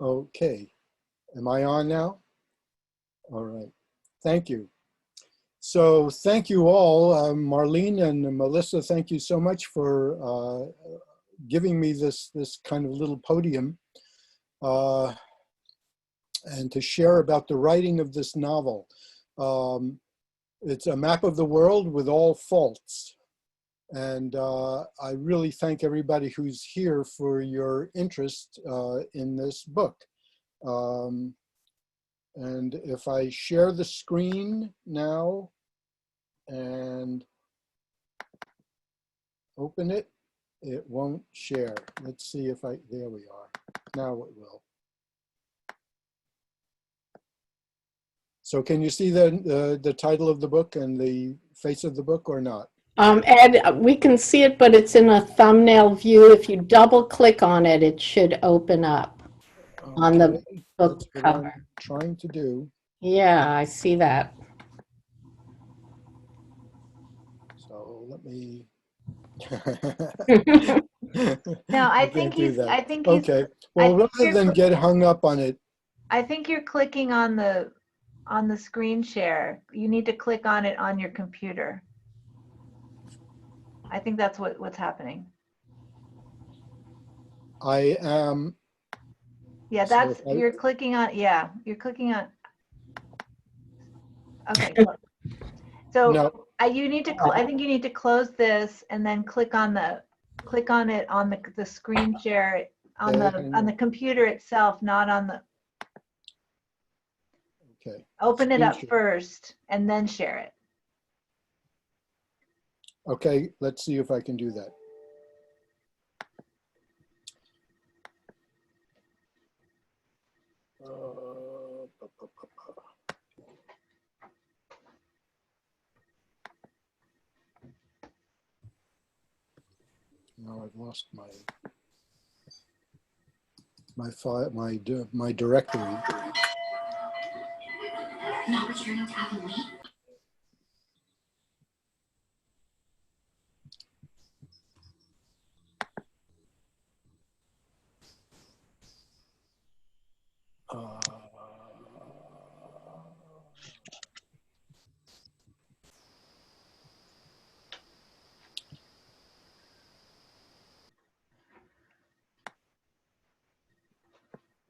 Okay, am I on now? All right, thank you. So thank you all, Marlene and Melissa, thank you so much for giving me this kind of little podium uh, and to share about the writing of this novel. It's a map of the world with all faults. And I really thank everybody who's here for your interest in this book. And if I share the screen now and open it, it won't share. Let's see if there we are. Now it will. So can you see the title of the book and the face of the book or not? Ed, we can see it, but it's in a thumbnail view. If you double click on it, it should open up on the book That's what cover. I'm trying to do. Yeah, I see that. So let me. No, I I think can't do he's, that. I think he's, Okay. Well, rather than get hung up on it, I think you're clicking on the screen share. You need to click on it on your computer. I think that's what's happening. I am. Yeah, So that's, if you're clicking on, yeah, you're clicking on. Okay. So No. you need to, I think you need to close this and then click on it on the screen share on the computer itself, not on the. Okay. Open it up Screen share. first and then share it. Okay, let's see if I can do that. Now I've lost my file, my directory. Not returning to Avonlea?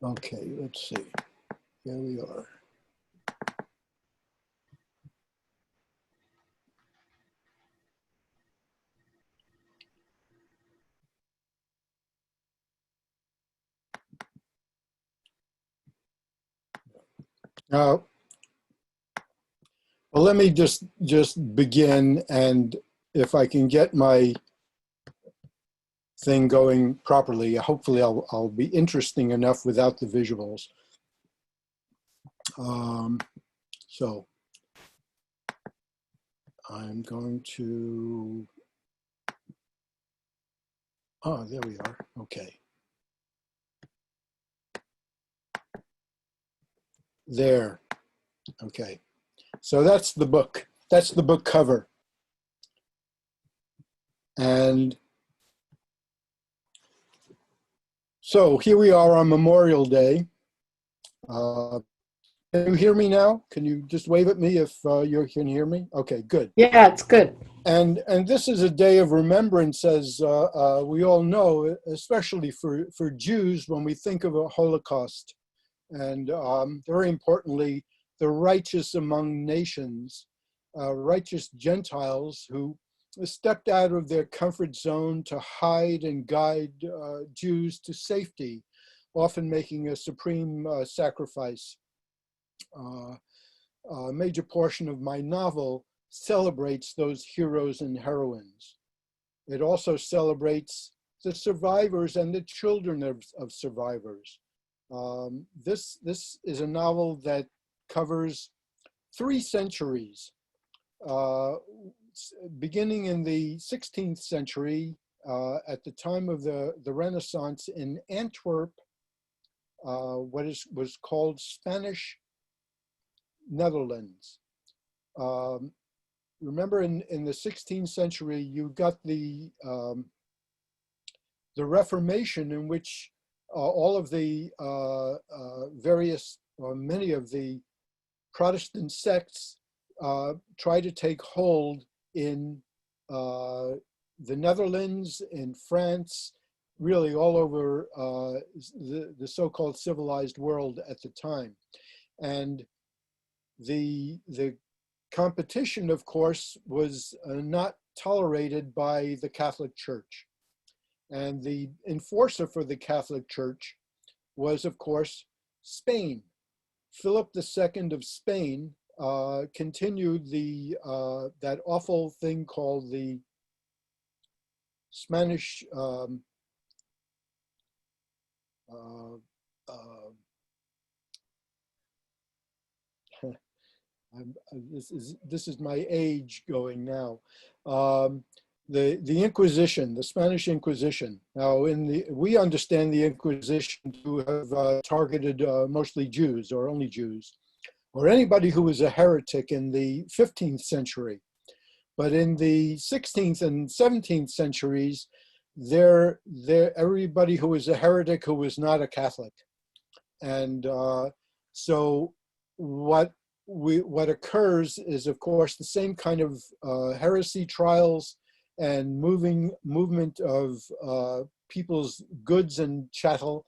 Okay, let's see. Here we are. Now, well, let me just begin, and if I can get my thing going properly, hopefully I'll be interesting enough without the visuals. So I'm going to, there we are, okay. There, okay. So that's the book. That's the book cover. And so here we are on Memorial Day. Can you hear me now? Can you just wave at me if you can hear me? Okay, good. Yeah, it's good. And this is a day of remembrance, as we all know, especially for Jews when we think of a Holocaust. And very importantly, the righteous among nations, righteous Gentiles who stepped out of their comfort zone to hide and guide Jews to safety, often making a supreme sacrifice. A major portion of my novel celebrates those heroes and heroines. It also celebrates the survivors and the children of survivors. This is a novel that covers 3 centuries, beginning in the 16th century, at the time of the Renaissance in Antwerp, what was called Spanish Netherlands. Remember, in the 16th century, you got the Reformation, in which all of the various, or many of the Protestant sects try to take hold in the Netherlands, in France, really all over the so-called civilized world at the time. And the competition, of course, was not tolerated by the Catholic Church. And the enforcer for the Catholic Church was, of course, Spain. Philip II of Spain continued that awful thing called the Spanish this is my age going now. The Inquisition, the Spanish Inquisition. Now, we understand the Inquisition to have targeted mostly Jews, or only Jews, or anybody who was a heretic in the 15th century. But in the 16th and 17th centuries, everybody who was a heretic who was not a Catholic. And so what occurs is, of course, the same kind of heresy trials and movement of people's goods and chattel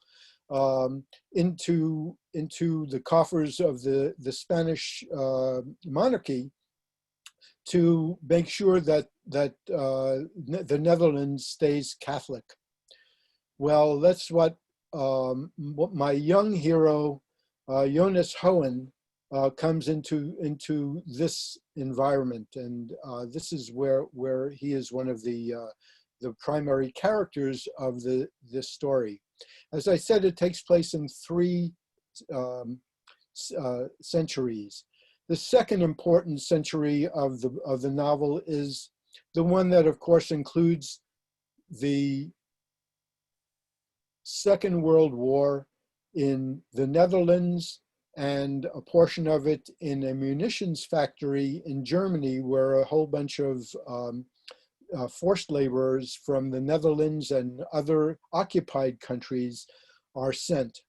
into the coffers of the Spanish monarchy, to make sure that the Netherlands stays Catholic. Well, that's what my young hero, Jonas Hohen, comes into this environment, and this is where he is one of the primary characters of this story. As I said, it takes place in 3 centuries. The second important century of the novel is the one that, of course, includes the Second World War in the Netherlands, and a portion of it in a munitions factory in Germany, where a whole bunch of forced laborers from the Netherlands and other occupied countries are sent.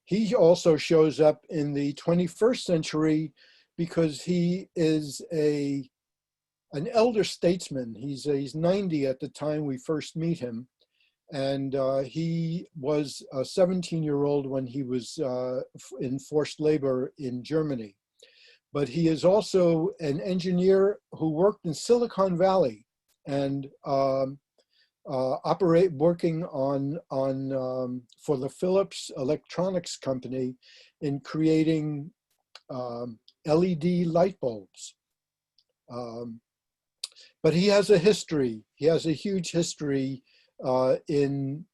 He also shows up in the 21st century because he is an elder statesman. He's 90 at the time we first meet him. And he was a 17-year-old when he was in forced labor in Germany. But he is also an engineer who worked in Silicon Valley and working for the Philips Electronics Company in creating LED light bulbs. But he has a history. He has a huge history in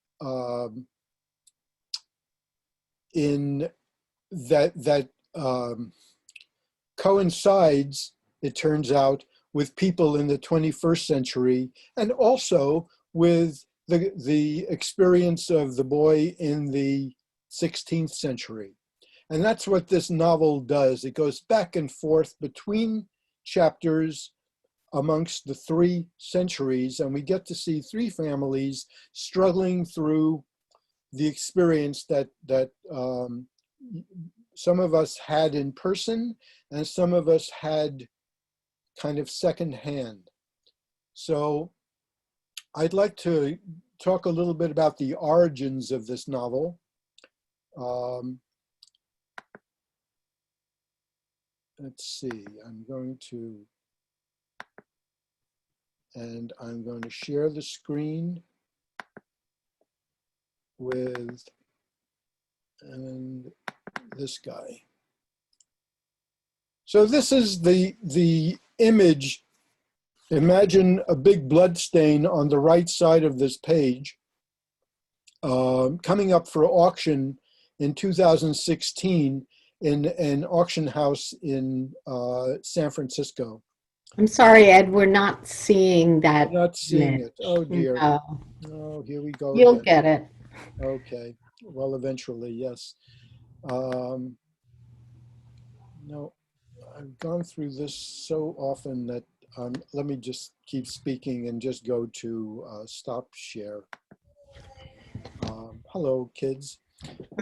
that coincides, it turns out, with people in the 21st century, and also with the experience of the boy in the 16th century. And that's what this novel does. It goes back and forth between chapters amongst the 3 centuries, and we get to see 3 families struggling through the experience that some of us had in person and some of us had kind of secondhand. So I'd like to talk a little bit about the origins of this novel. Let's see, I'm going to share the screen with this guy. So this is the image. Imagine a big blood stain on the right side of this page, coming up for auction in 2016 in an auction house in San Francisco. I'm sorry, Ed, we're not seeing that. Not seeing image. it. Oh dear. No. Oh, here we go. You'll again. get it. Okay. Well, eventually, yes. No, I've gone through this so often that let me just keep speaking and just go to stop share. Hello, kids.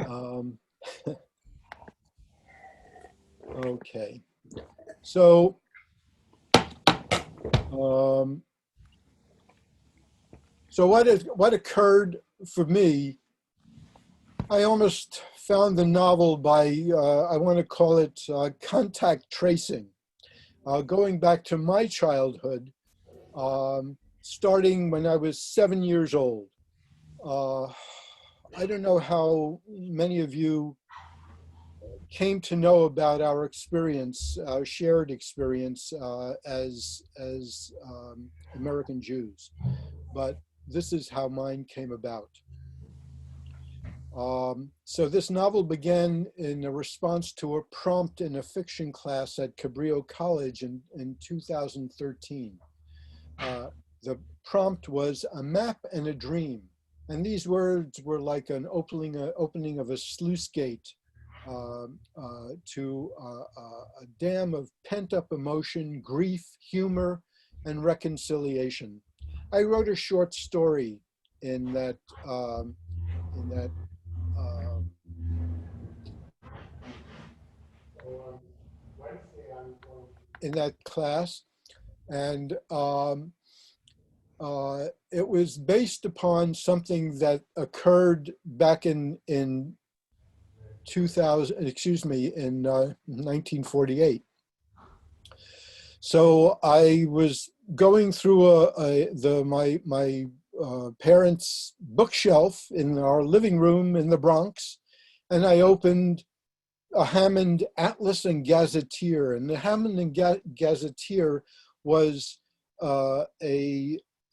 Um, okay. So, um, what occurred for me, I almost found the novel by, I want to call it contact tracing, going back to my childhood, starting when I was 7 years old. I don't know how many of you came to know about our experience, our shared experience as American Jews, but this is how mine came about. So this novel began in a response to a prompt in a fiction class at Cabrillo College in 2013. The prompt was a map and a dream. And these words were like an opening of a sluice gate to a dam of pent-up emotion, grief, humor, and reconciliation. I wrote a short story in that in that um, in that class, and it was based upon something that occurred back in 2000, excuse me, in 1948. So I was going through my parents' bookshelf in our living room in the Bronx, and I opened a Hammond Atlas and Gazetteer, and the Hammond and Gazetteer was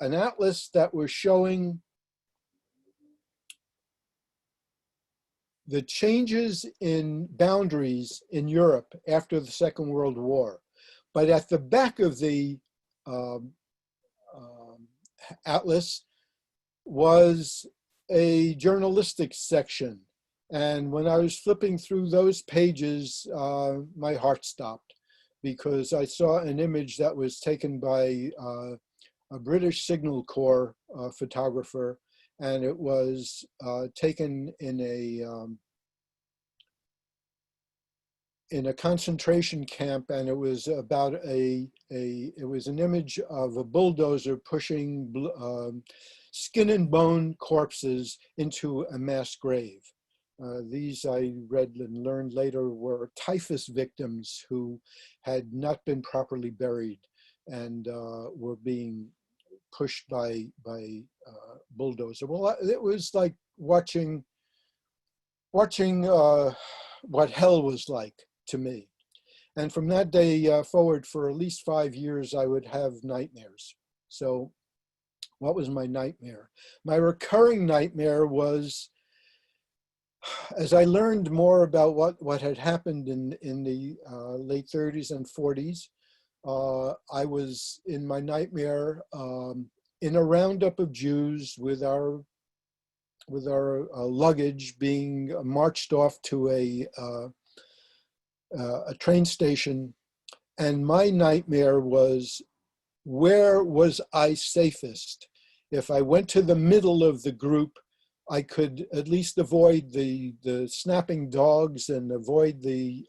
an atlas that was showing the changes in boundaries in Europe after the Second World War. But at the back of the um, atlas was a journalistic section. And when I was flipping through those pages, my heart stopped because I saw an image that was taken by a British Signal Corps photographer, and it was taken in a concentration camp, and it was about it was an image of a bulldozer pushing skin and bone corpses into a mass grave. These I read and learned later were typhus victims who had not been properly buried and were being pushed by bulldozer. Well, it was like watching what hell was like to me. And from that day forward, for at least 5 years, I would have nightmares. So what was my nightmare? My recurring nightmare was, as I learned more about what had happened in the late 30s and 40s, I was in my nightmare in a roundup of Jews with our luggage being marched off to a train station. And my nightmare was, where was I safest? If I went to the middle of the group, I could at least avoid the snapping dogs and avoid the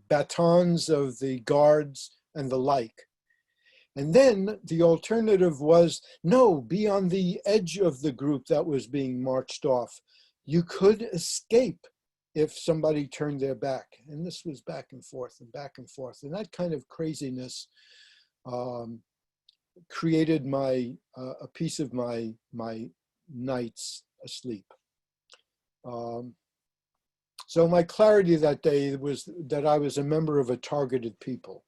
batons of the guards and the like. And then the alternative was, no, be on the edge of the group that was being marched off. You could escape if somebody turned their back. And this was back and forth and back and forth. And that kind of craziness created a piece of my nights asleep. So my clarity that day was that I was a member of a targeted people.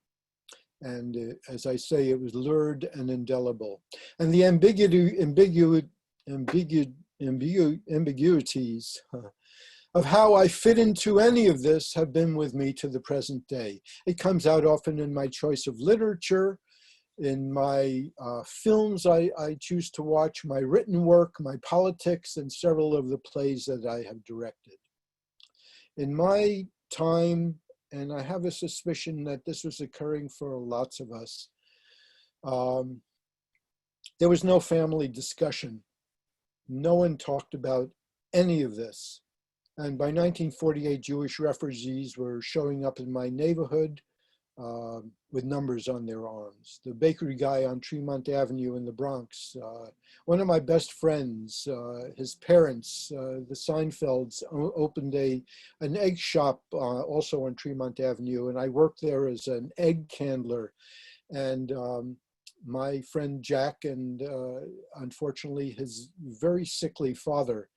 And as I say, it was lurid and indelible. And the ambiguities of how I fit into any of this have been with me to the present day. It comes out often in my choice of literature, in my films I choose to watch, my written work, my politics, and several of the plays that I have directed. In my time, and I have a suspicion that this was occurring for lots of us, there was no family discussion No one talked about any of this. And by 1948, Jewish refugees were showing up in my neighborhood with numbers on their arms. The bakery guy on Tremont Avenue in the Bronx, one of my best friends, his parents, the Seinfelds, opened an egg shop also on Tremont Avenue, and I worked there as an egg candler. And my friend Jack and unfortunately his very sickly father,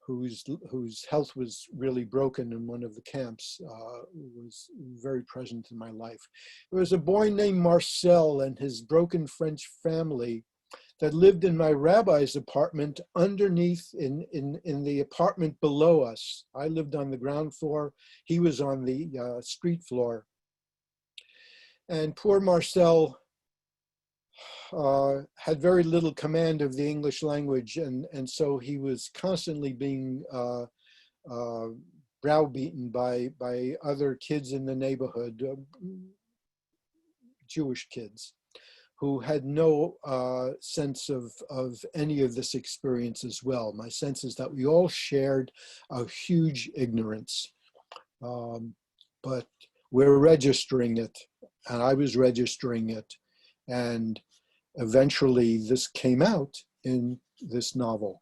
whose health was really broken in one of the camps, was very present in my life. There was a boy named Marcel and his broken French family that lived in my rabbi's apartment underneath in the apartment below us. I lived on the ground floor. He was on the street floor. And poor Marcel had very little command of the English language, and so he was constantly being browbeaten by other kids in the neighborhood, Jewish kids, who had no sense of any of this experience as well. My sense is that we all shared a huge ignorance, but we're registering it, and I was registering it, and eventually this came out in this novel.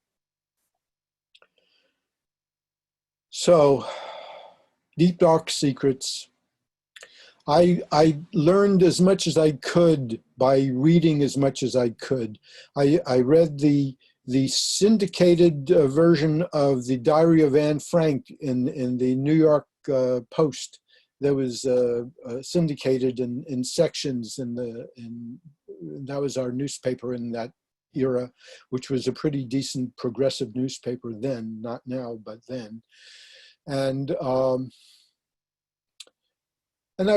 So, Deep Dark Secrets. I learned as much as I could by reading as much as I could. I read the syndicated version of the Diary of Anne Frank in the New York Post. That was syndicated in sections that was our newspaper in that era, which was a pretty decent progressive newspaper then, not now, but then. And I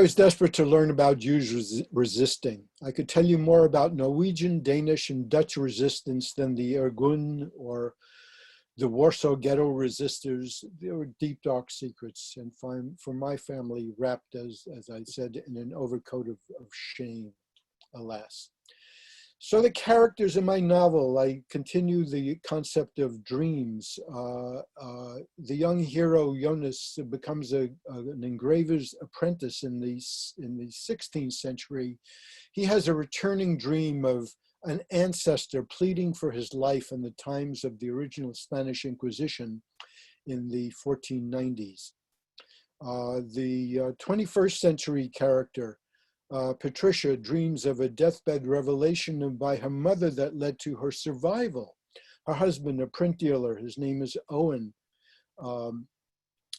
was desperate to learn about Jews resisting. I could tell you more about Norwegian, Danish, and Dutch resistance than the Irgun or the Warsaw Ghetto resistors. They were deep, dark secrets, and for my family, wrapped, as I said, in an overcoat of shame, alas. So the characters in my novel, I continue the concept of dreams. The young hero, Jonas, becomes an engraver's apprentice in the 16th century. He has a returning dream of an ancestor pleading for his life in the times of the original Spanish Inquisition in the 1490s. The 21st century character, Patricia, dreams of a deathbed revelation by her mother that led to her survival. Her husband, a print dealer, his name is Owen,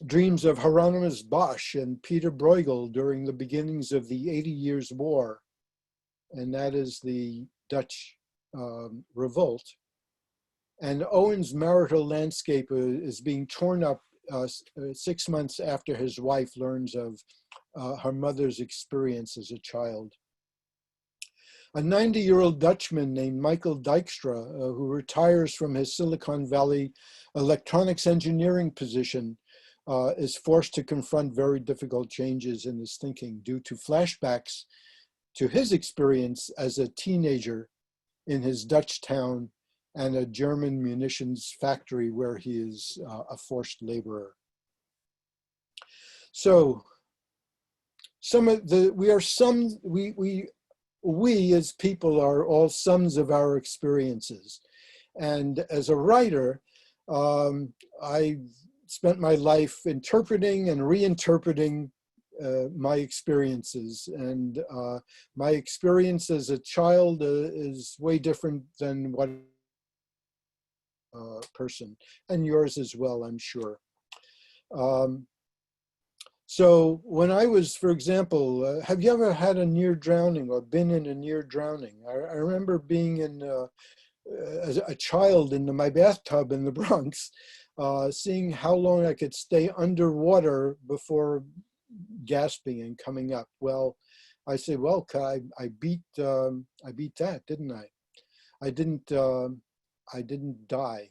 dreams of Hieronymus Bosch and Peter Bruegel during the beginnings of the 80 Years' War, and that is the Dutch revolt. And Owen's marital landscape is being torn up 6 months after his wife learns of her mother's experience as a child. A 90-year-old Dutchman named Michael Dijkstra, who retires from his Silicon Valley electronics engineering position, is forced to confront very difficult changes in his thinking due to flashbacks to his experience as a teenager in his Dutch town and a German munitions factory where he is a forced laborer. So, we as people are all sums of our experiences. And as a writer, I spent my life interpreting and reinterpreting my experiences. And my experience as a child is way different than what person, and yours as well, I'm sure. So when I was, for example, have you ever had a near drowning or been in a near drowning? I remember being as a child in my bathtub in the Bronx, seeing how long I could stay underwater before gasping and coming up. Well, I said, well, I beat that, didn't I? I didn't die.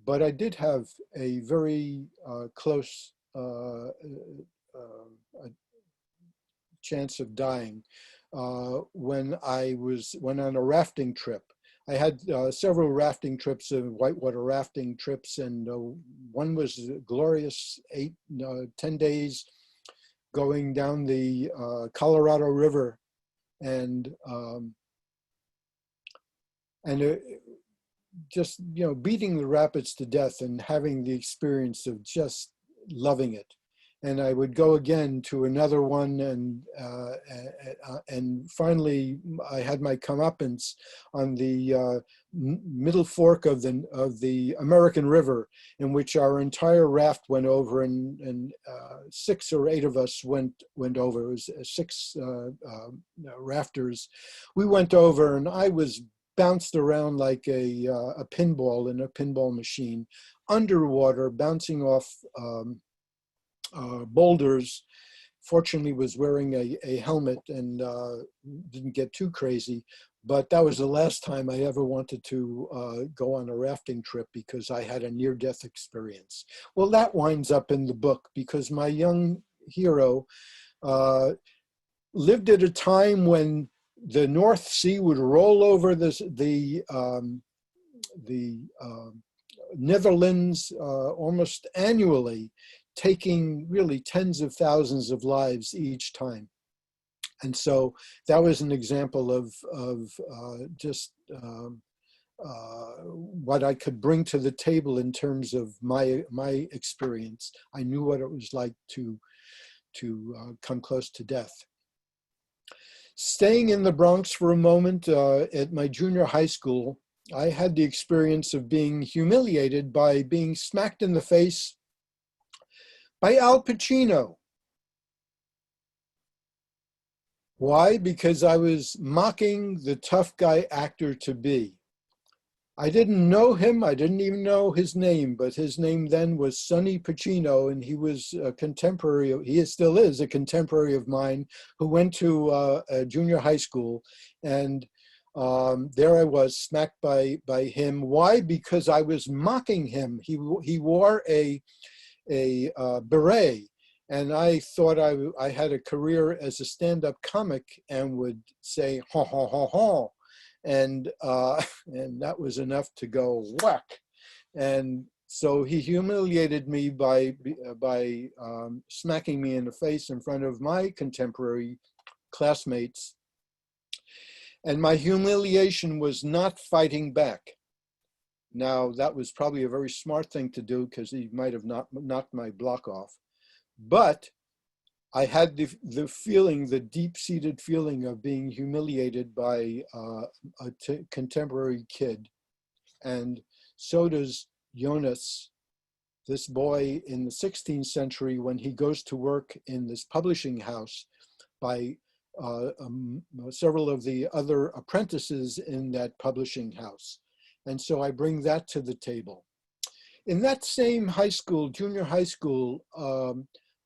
But I did have a very close chance of dying when I went on a rafting trip. I had several rafting trips, whitewater rafting trips, and one was a glorious 10 days going down the Colorado River, and just, you know, beating the rapids to death and having the experience of just loving it. And I would go again to another one, and finally I had my comeuppance on the middle fork of the American River, in which our entire raft went over, and 6 or 8 of us went over. It was 6 rafters. We went over, and I was bounced around like a pinball in a pinball machine, underwater, bouncing off boulders. Fortunately, was wearing a helmet and didn't get too crazy. But that was the last time I ever wanted to go on a rafting trip, because I had a near-death experience. Well, that winds up in the book, because my young hero lived at a time when the North Sea would roll over the Netherlands almost annually, taking really tens of thousands of lives each time. And so that was an example of just what I could bring to the table in terms of my experience. I knew what it was like to come close to death. Staying in the Bronx for a moment, at my junior high school, I had the experience of being humiliated by being smacked in the face by Al Pacino. Why? Because I was mocking the tough guy actor to be. I didn't know him. I didn't even know his name, but his name then was Sonny Pacino, and he was a contemporary. He still is a contemporary of mine, who went to a junior high school, and there I was smacked by him. Why? Because I was mocking him. He wore a beret, and I thought I had a career as a stand-up comic and would say ha ha ha ha, and that was enough to go whack. And so he humiliated me by smacking me in the face in front of my contemporary classmates. And my humiliation was not fighting back. Now, that was probably a very smart thing to do, because he might have knocked my block off. But I had the feeling, the deep-seated feeling of being humiliated by a contemporary kid. And so does Jonas, this boy in the 16th century, when he goes to work in this publishing house by several of the other apprentices in that publishing house. And so I bring that to the table. In that same high school, junior high school,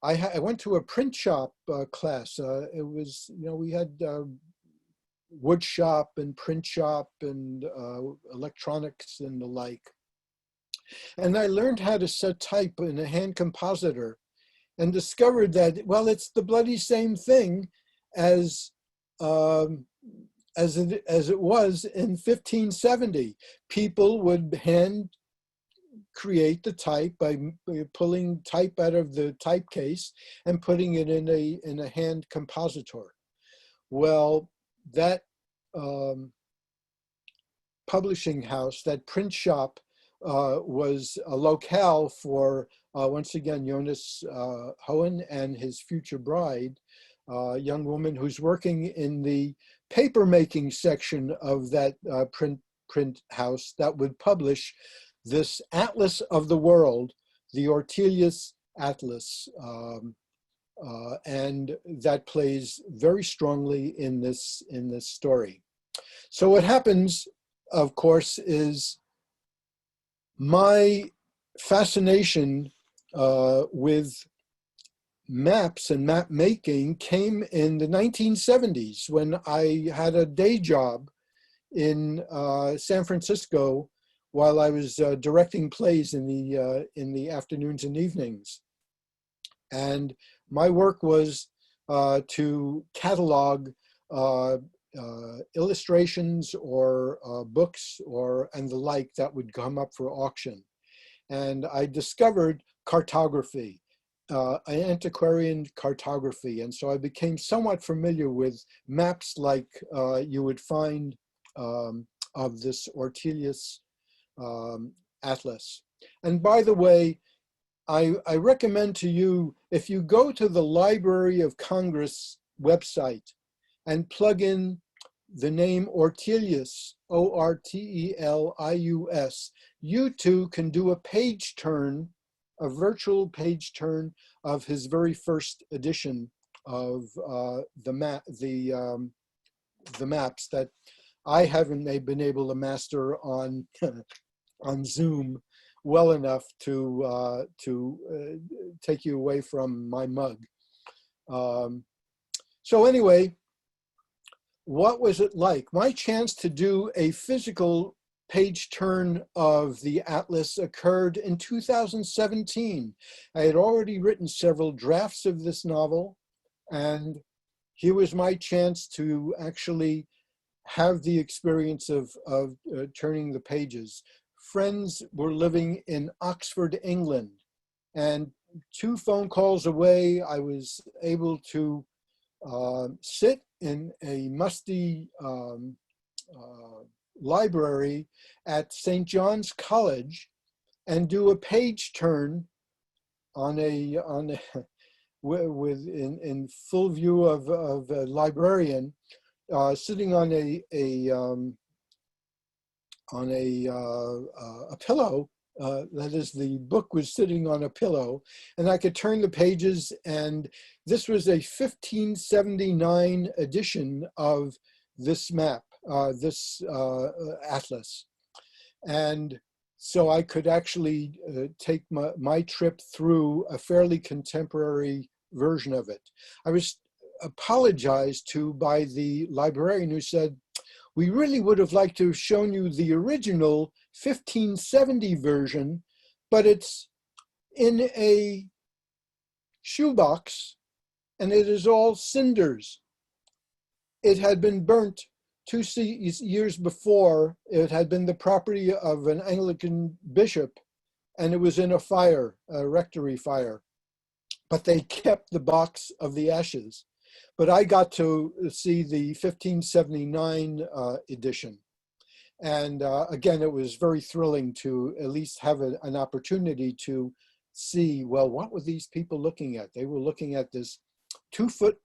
I went to a print shop class. It was, you know, we had wood shop and print shop and electronics and the like. And I learned how to set type in a hand compositor, and discovered that, well, it's the bloody same thing as it was in 1570. People would hand create the type by pulling type out of the type case and putting it in a hand compositor. Well, that publishing house, that print shop, was a locale for, once again, Jonas Hohen and his future bride, a young woman who's working in the paper making section of that print house that would publish this Atlas of the World, the Ortelius Atlas, and that plays very strongly in this story. So what happens, of course, is my fascination with maps and map making came in the 1970s, when I had a day job in San Francisco while I was directing plays in the afternoons and evenings. And my work was to catalog illustrations or books and the like that would come up for auction. And I discovered cartography, antiquarian cartography. And so I became somewhat familiar with maps like you would find of this Ortelius atlas. And by the way, I recommend to you, if you go to the Library of Congress website and plug in the name Ortelius, Ortelius, you too can do a page turn, a virtual page turn of his very first edition of the maps that I haven't been able to master on on Zoom well enough to take you away from my mug. So anyway, what was it like? My chance to do a physical page turn of the atlas occurred in 2017. I had already written several drafts of this novel, and here was my chance to actually have the experience of turning the pages. Friends were living in Oxford, England, and 2 phone calls away, I was able to sit in a musty library at St. John's College and do a page turn in full view of a librarian sitting on a pillow. That is, the book was sitting on a pillow, and I could turn the pages, and this was a 1579 edition of this map, this atlas. And so I could actually take my trip through a fairly contemporary version of it. I was apologized to by the librarian, who said, "We really would have liked to have shown you the original 1570 version, but it's in a shoebox and it is all cinders. It had been burnt 2 years before. It had been the property of an Anglican bishop, and it was in a fire, a rectory fire. But they kept the box of the ashes." But I got to see the 1579 edition. And again, it was very thrilling to at least have an opportunity to see, well, what were these people looking at? They were looking at this 2 foot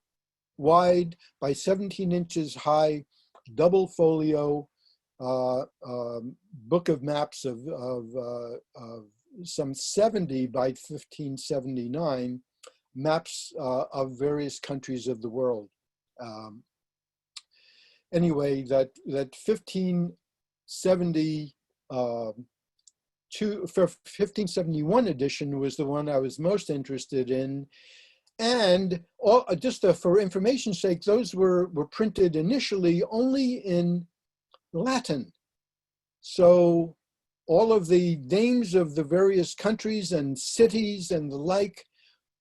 wide by 17 inches high, double folio book of maps of some 70 by 1579 maps of various countries of the world. Anyway, that 1571 edition was the one I was most interested in. And just for information's sake, those were printed initially only in Latin. So all of the names of the various countries and cities and the like,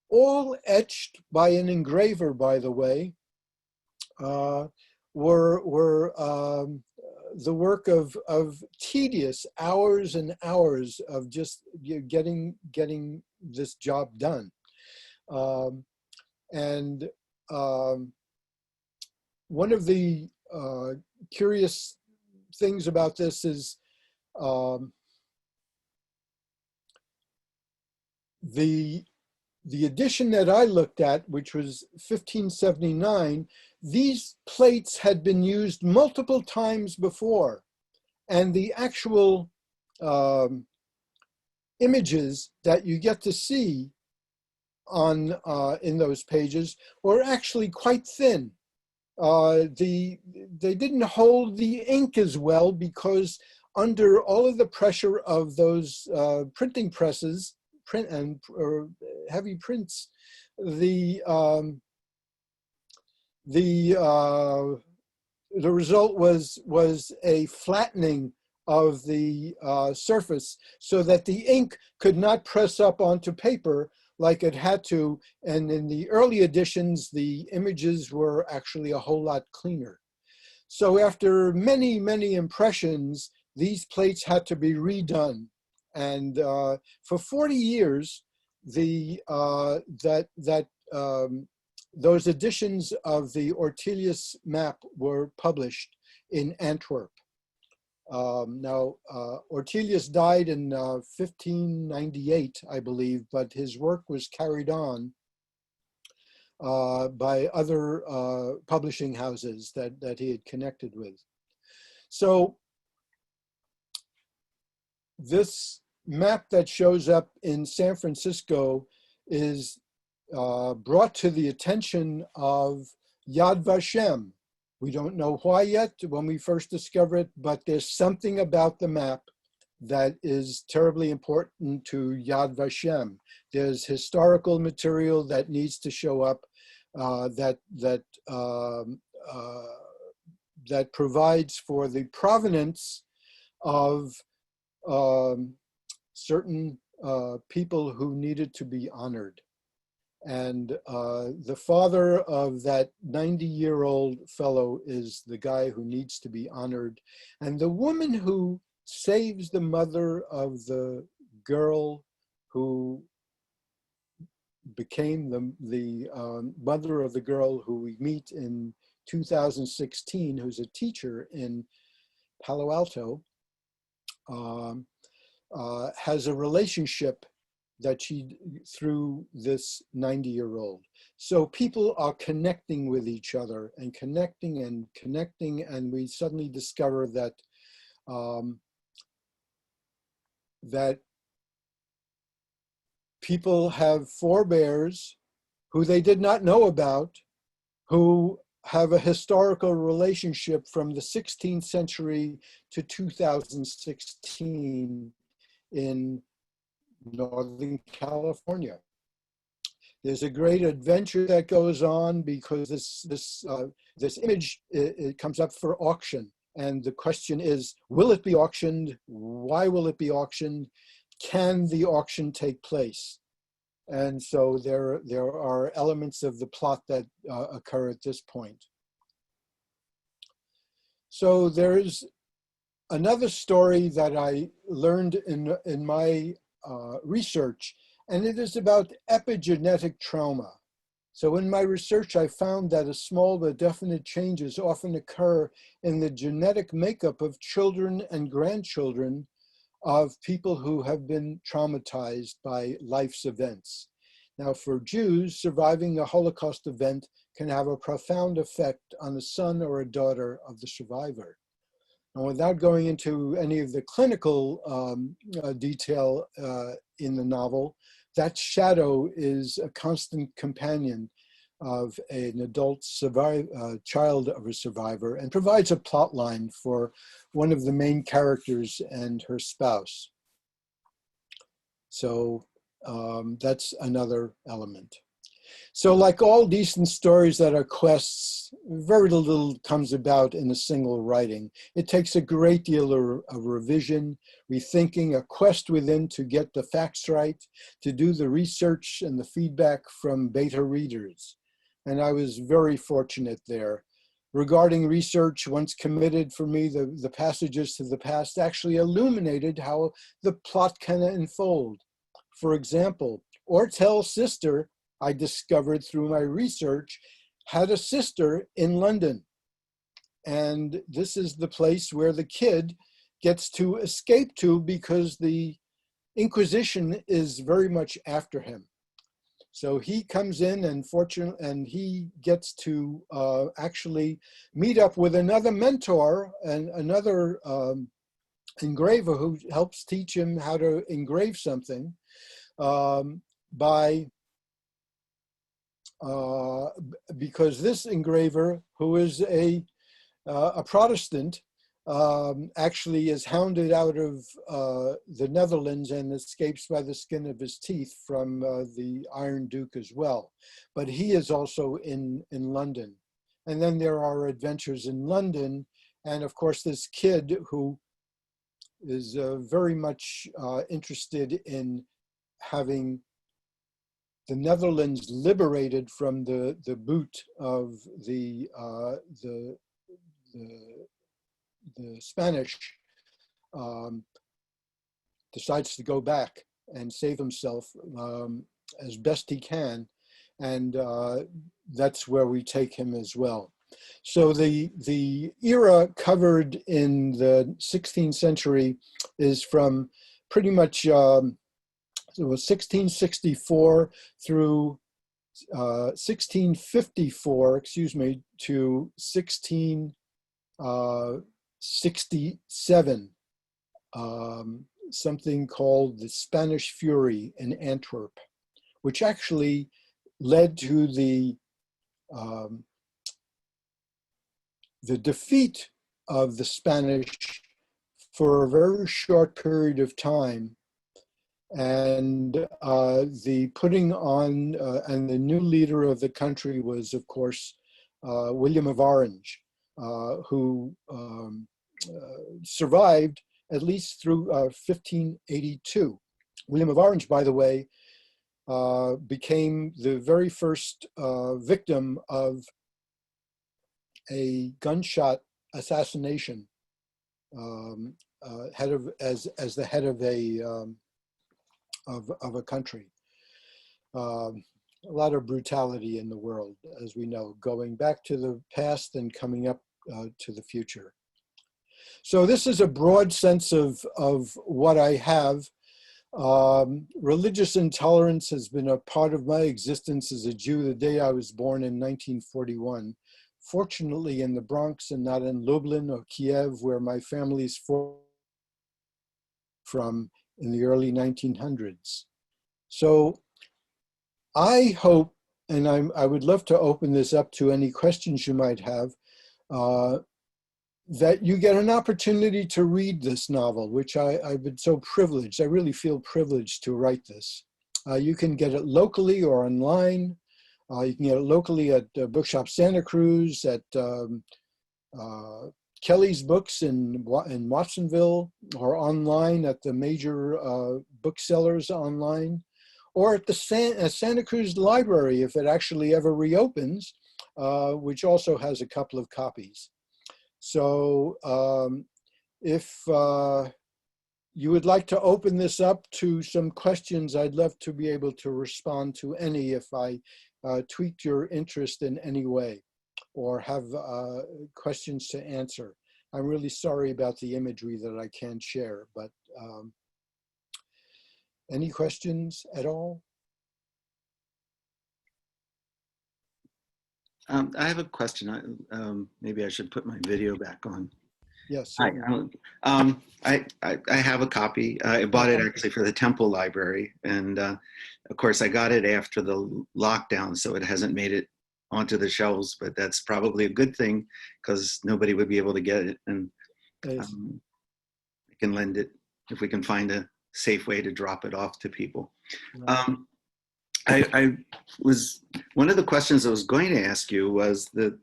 all etched by an engraver, by the way, were the work of tedious hours and hours of just getting this job done. One of the curious things about this is the edition that I looked at, which was 1579, these plates had been used multiple times before, and the actual images that you get to see on in those pages were actually quite thin. They didn't hold the ink as well, because under all of the pressure of those printing presses, heavy prints, the result was a flattening of the surface, so that the ink could not press up onto paper like it had to. And in the early editions, the images were actually a whole lot cleaner. So after many, many impressions, these plates had to be redone. And for 40 years, those editions of the Ortelius map were published in Antwerp. Now, Ortelius died in 1598, I believe, but his work was carried on by other publishing houses that he had connected with. So this map that shows up in San Francisco is brought to the attention of Yad Vashem. We don't know why yet when we first discover it, but there's something about the map that is terribly important to Yad Vashem. There's historical material that needs to show up that provides for the provenance of certain people who needed to be honored. And the father of that 90-year-old fellow is the guy who needs to be honored. And the woman who saves the mother of the girl who became the mother of the girl who we meet in 2016, who's a teacher in Palo Alto, has a relationship that she, through this 90-year-old. So people are connecting with each other and connecting, and we suddenly discover that that people have forebears who they did not know about, who have a historical relationship from the 16th century to 2016 in Northern California. There's a great adventure that goes on because this image, it comes up for auction. And the question is, will it be auctioned? Why will it be auctioned? Can the auction take place? And so there are elements of the plot that occur at this point. So there's another story that I learned in my research, and it is about epigenetic trauma. So in my research, I found that a small but definite changes often occur in the genetic makeup of children and grandchildren of people who have been traumatized by life's events. Now, for Jews, surviving a Holocaust event can have a profound effect on the son or a daughter of the survivor. And without going into any of the clinical detail in the novel, that shadow is a constant companion of an adult child of a survivor, and provides a plot line for one of the main characters and her spouse. So that's another element. So like all decent stories that are quests, very little comes about in a single writing. It takes a great deal of revision, rethinking, a quest within to get the facts right, to do the research and the feedback from beta readers. And I was very fortunate there. Regarding research, once committed for me, the passages to the past actually illuminated how the plot can unfold. For example, Ortel's sister, I discovered through my research, had a sister in London. And this is the place where the kid gets to escape to because the Inquisition is very much after him. So he comes in and he gets to actually meet up with another mentor and another engraver who helps teach him how to engrave something because this engraver, who is a Protestant, actually is hounded out of the Netherlands and escapes by the skin of his teeth from the Iron Duke as well. But he is also in London. And then there are adventures in London. And of course, this kid who is very much interested in having the Netherlands liberated from the boot of the the Spanish, decides to go back and save himself as best he can. And that's where we take him as well. So the era covered in the 16th century is from pretty much it was 1664 through 1654, excuse me, to 1667. Something called the Spanish Fury in Antwerp, which actually led to the defeat of the Spanish for a very short period of time, and the putting on, and the new leader of the country was, of course, William of Orange, who survived at least through 1582. William of Orange, by the way, became the very first victim of a gunshot assassination, as the head of a country. A lot of brutality in the world, as we know, going back to the past and coming up to the future. So this is a broad sense of what I have. Religious intolerance has been a part of my existence as a Jew the day I was born in 1941. Fortunately in the Bronx and not in Lublin or Kiev, where my family's from in the early 1900s. So I hope, and I would love to open this up to any questions you might have, that you get an opportunity to read this novel, which I've been so privileged. I really feel privileged to write this. You can get it locally or online. You can get it locally at Bookshop Santa Cruz, at Kelly's Books in Watsonville, or online at the major booksellers online, or at the Santa Cruz Library if it actually ever reopens, which also has a couple of copies. So if you would like to open this up to some questions, I'd love to be able to respond to any if I tweaked your interest in any way or have questions to answer. I'm really sorry about the imagery that I can't share, but any questions at all? I have a question. Maybe I should put my video back on. Yes. Hi. I have a copy. I bought it actually for the Temple Library. And of course, I got it after the lockdown, so it hasn't made it onto the shelves, but that's probably a good thing because nobody would be able to get it. And I can lend it if we can find a safe way to drop it off to people. Right. I was, one of the questions I was going to ask you was the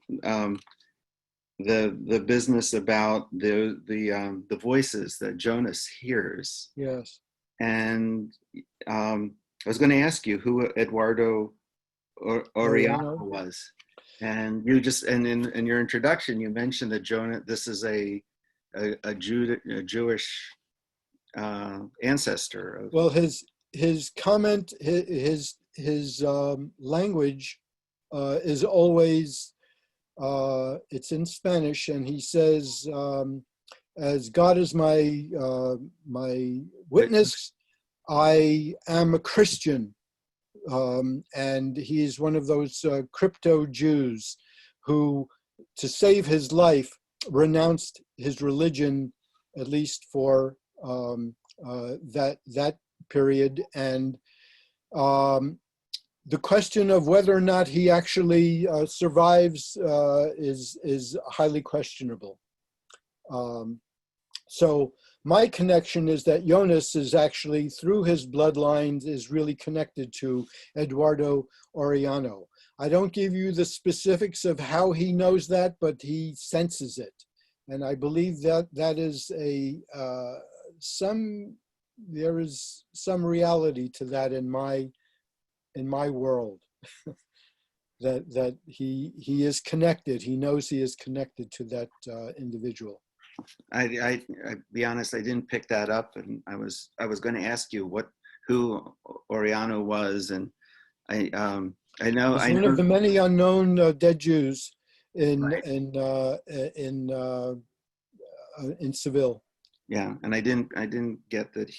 business about the voices that Jonas hears. Yes. And I was going to ask you who Eduardo Oriano was. And you just, and in your introduction, you mentioned that Jonas, this is a Jewish ancestor. Well, his comment, his language is always, it's in Spanish, and he says, as God is my witness, I am a Christian. And he's one of those crypto Jews who, to save his life, renounced his religion, at least for that period. And the question of whether or not he actually survives is highly questionable. So my connection is that Jonas is actually, through his bloodlines, is really connected to Eduardo Oriano. I don't give you the specifics of how he knows that, but he senses it. And I believe that that is there is some reality to that in my world. that he is connected. He knows he is connected to that individual. I be honest, I didn't pick that up, and I was going to ask you who Oriano was, and I know He's one of the many unknown dead Jews in Right. in Seville. Yeah, and I didn't get that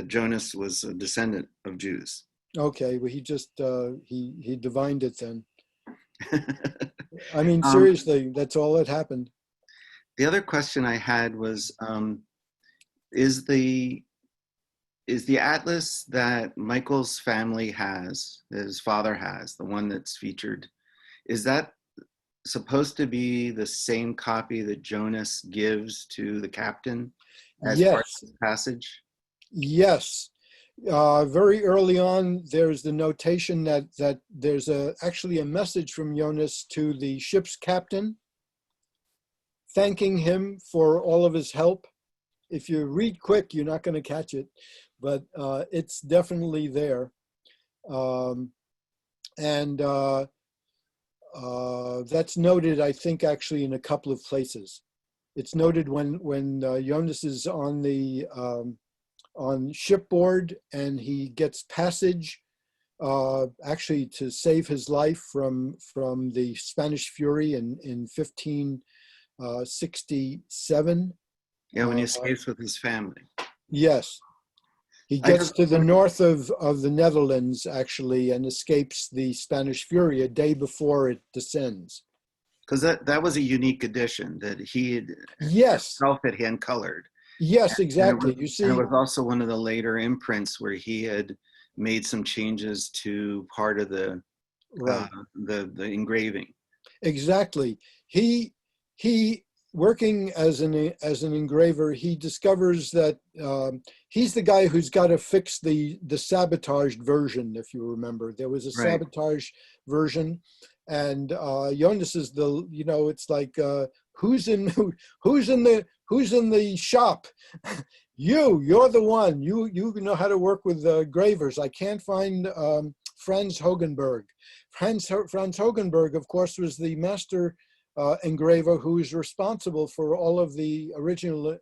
Jonas was a descendant of Jews. Okay, well, he just he divined it then. I mean, Um, seriously, that's all that happened. The other question I had was, is the atlas that Michael's family has, that his father has, the one that's featured, is that supposed to be the same copy that Jonas gives to the captain as part Yes, of the passage? yes. Very early on, there's the notation that there's actually a message from Jonas to the ship's captain, thanking him for all of his help. If you read quick, you're not going to catch it, but it's definitely there. And that's noted, I think, actually in a couple of places. It's noted when Jonas is on shipboard and he gets passage, actually to save his life from the Spanish Fury in 1567. Yeah, when he escapes with his family. Yes. He I gets just- to the north of the Netherlands, actually, and escapes the Spanish Fury a day before it descends. Because that was a unique edition that he had Yes, himself had hand colored. yes, exactly. You And it see, was also one of the later imprints where he had made some changes to part of the right, the engraving. exactly. He working as an engraver, he discovers that he's the guy who's got to fix the sabotaged version. If you remember, there was a Right. sabotage version, and Jonas is it's like who's in the shop? You're the one. You know how to work with gravers. I can't find Franz Hogenberg. Franz Hogenberg, of course, was the master engraver who is responsible for all of the original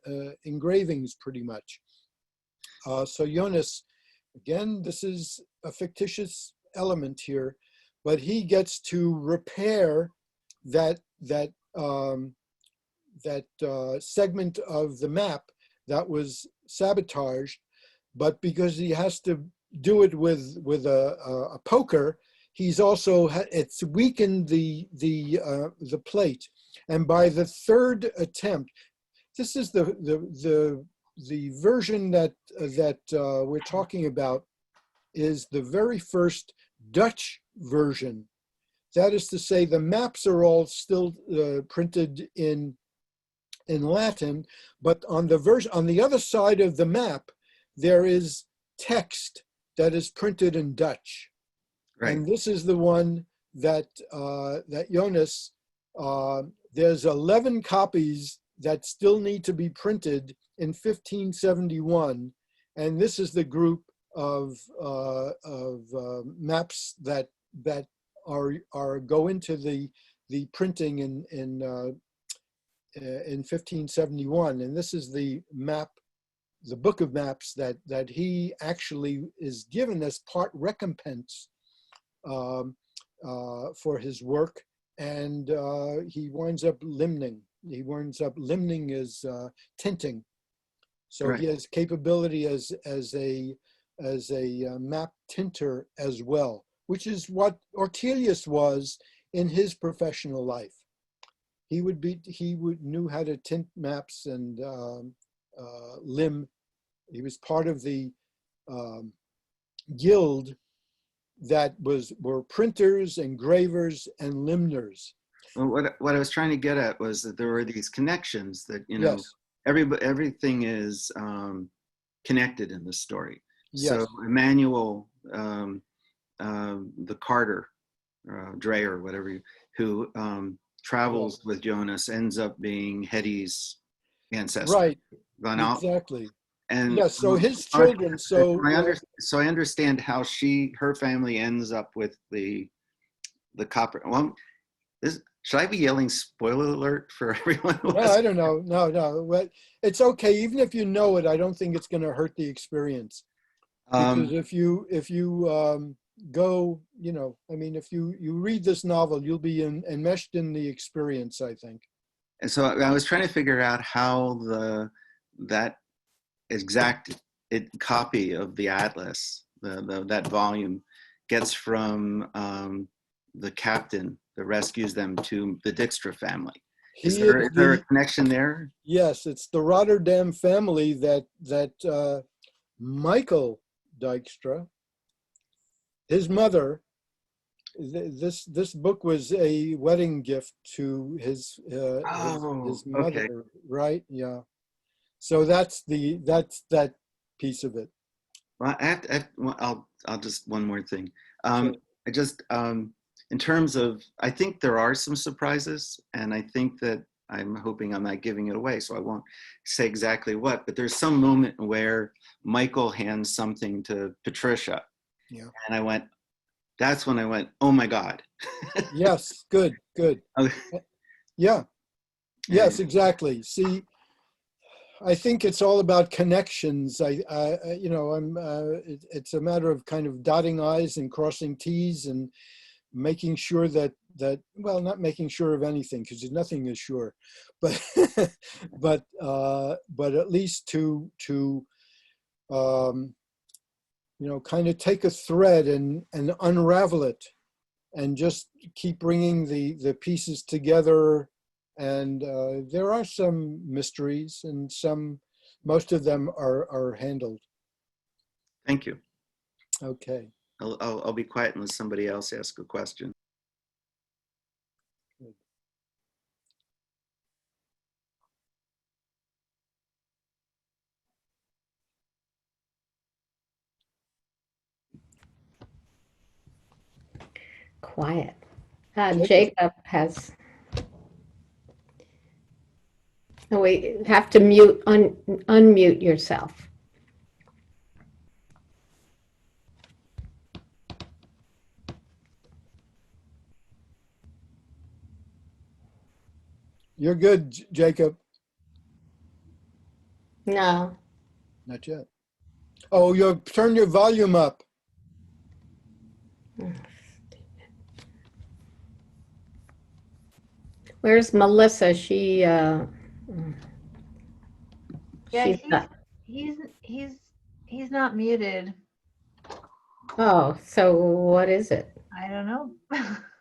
engravings, pretty much. So Jonas, again, this is a fictitious element here, but he gets to repair that segment of the map that was sabotaged, but because he has to do it with a poker, he's also it's weakened the plate, and by the third attempt, this is the version that we're talking about is the very first Dutch version. That is to say, the maps are all still printed in Latin, but on the other side of the map, there is text that is printed in Dutch. Right. And this is the one that Jonas, there's 11 copies that still need to be printed in 1571. And this is the group of maps that are go into the printing in 1571. And this is the map, the book of maps that he actually is given as part recompense for his work, and he winds up limning. Limning is tinting, so Right. he has capability as a map tinter as well, which is what Ortelius was in his professional life. He knew how to tint maps and lim. He was part of the guild that were printers, engravers, and limners. Well, what I was trying to get at was that there were these connections that, Yes, everything is connected in the story. yes, So Emmanuel, the carter, Dreyer, whatever, who travels with Jonas, ends up being Hetty's ancestor. right, Van Al- exactly. And Yes, so his children, I understand how her family ends up with the the copper. Well, should I be yelling spoiler alert for everyone who No, I don't know. No. But it's okay. Even if you know it, I don't think it's going to hurt the experience. Because if you go, I mean, if you read this novel, you'll be enmeshed in the experience, I think. And so I was trying to figure out how that exact copy of the atlas, that volume, gets from the captain that rescues them to the Dijkstra family. Is there a connection there? Yes, it's the Rotterdam family that Michael Dijkstra, his mother. This book was a wedding gift to his mother, okay. right? Yeah. So that's that piece of it. Well, I'll just one more thing. Sure. I just in terms of, I think there are some surprises, and I think that I'm hoping I'm not giving it away, so I won't say exactly what. But there's some moment where Michael hands something to Patricia, Yeah. and that's when I went, oh my God. Yes. Good. Yeah. Yes. Exactly. See, I think it's all about connections. It's a matter of kind of dotting I's and crossing T's and making sure that well, not making sure of anything, because nothing is sure, but but at least to kind of take a thread and unravel it and just keep bringing the pieces together. And there are some mysteries, and most of them are handled. Thank you. Okay. I'll be quiet unless somebody else asks a question. Good. Quiet. Jacob has. Oh, wait, you have to unmute yourself. You're good, Jacob. No. Not yet. Oh, you turn your volume up. Where's Melissa? Yeah, She's not. he's not muted. Oh, so what is it? I don't know.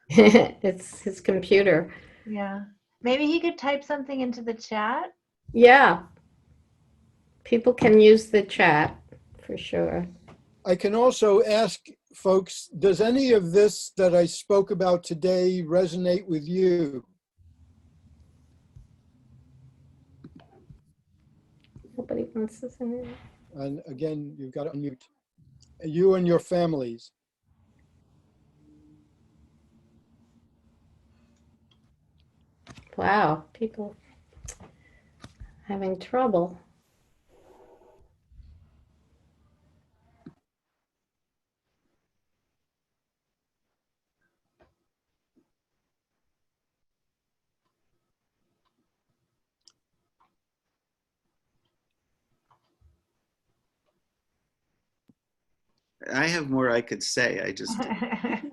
It's his computer. Yeah. Maybe he could type something into the chat. Yeah. People can use the chat for sure. I can also ask folks, does any of this that I spoke about today resonate with you? Nobody wants to say it. And again, you've got to unmute. You and your families. Wow, people having trouble. I have more I could say.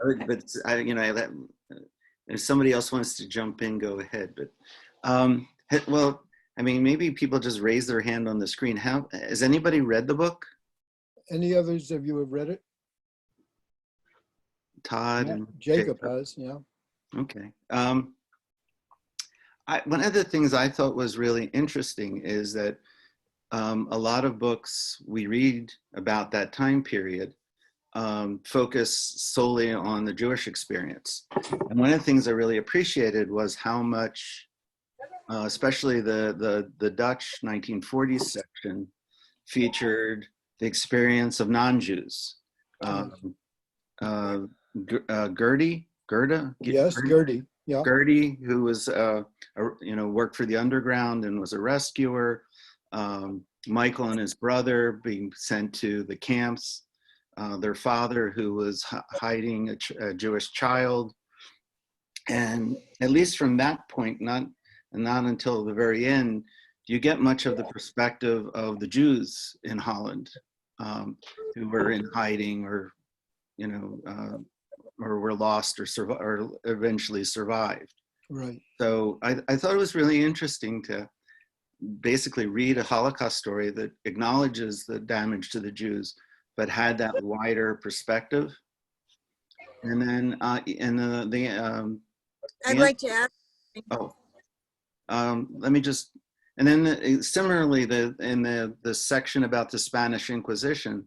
But if somebody else wants to jump in, go ahead. But well, I mean, maybe people just raise their hand on the screen. Has anybody read the book? Any others of you have read it? Todd Yeah, and Jacob has, yeah. Okay. One of the things I thought was really interesting is that a lot of books we read about that time period focus solely on the Jewish experience. And one of the things I really appreciated was how much, especially the Dutch 1940s section, featured the experience of non-Jews. Gerda? Yes, Gertie, yeah. Gertie, who was, worked for the underground and was a rescuer. Michael and his brother being sent to the camps. Their father, who was hiding a Jewish child. And at least from that point, not until the very end, do you get much of the perspective of the Jews in Holland, who were in hiding, or or were lost, or eventually survived. Right. So I thought it was really interesting to basically read a Holocaust story that acknowledges the damage to the Jews, but had that wider perspective. And then I'd like to ask. oh, let me just, and then similarly, in the section about the Spanish Inquisition,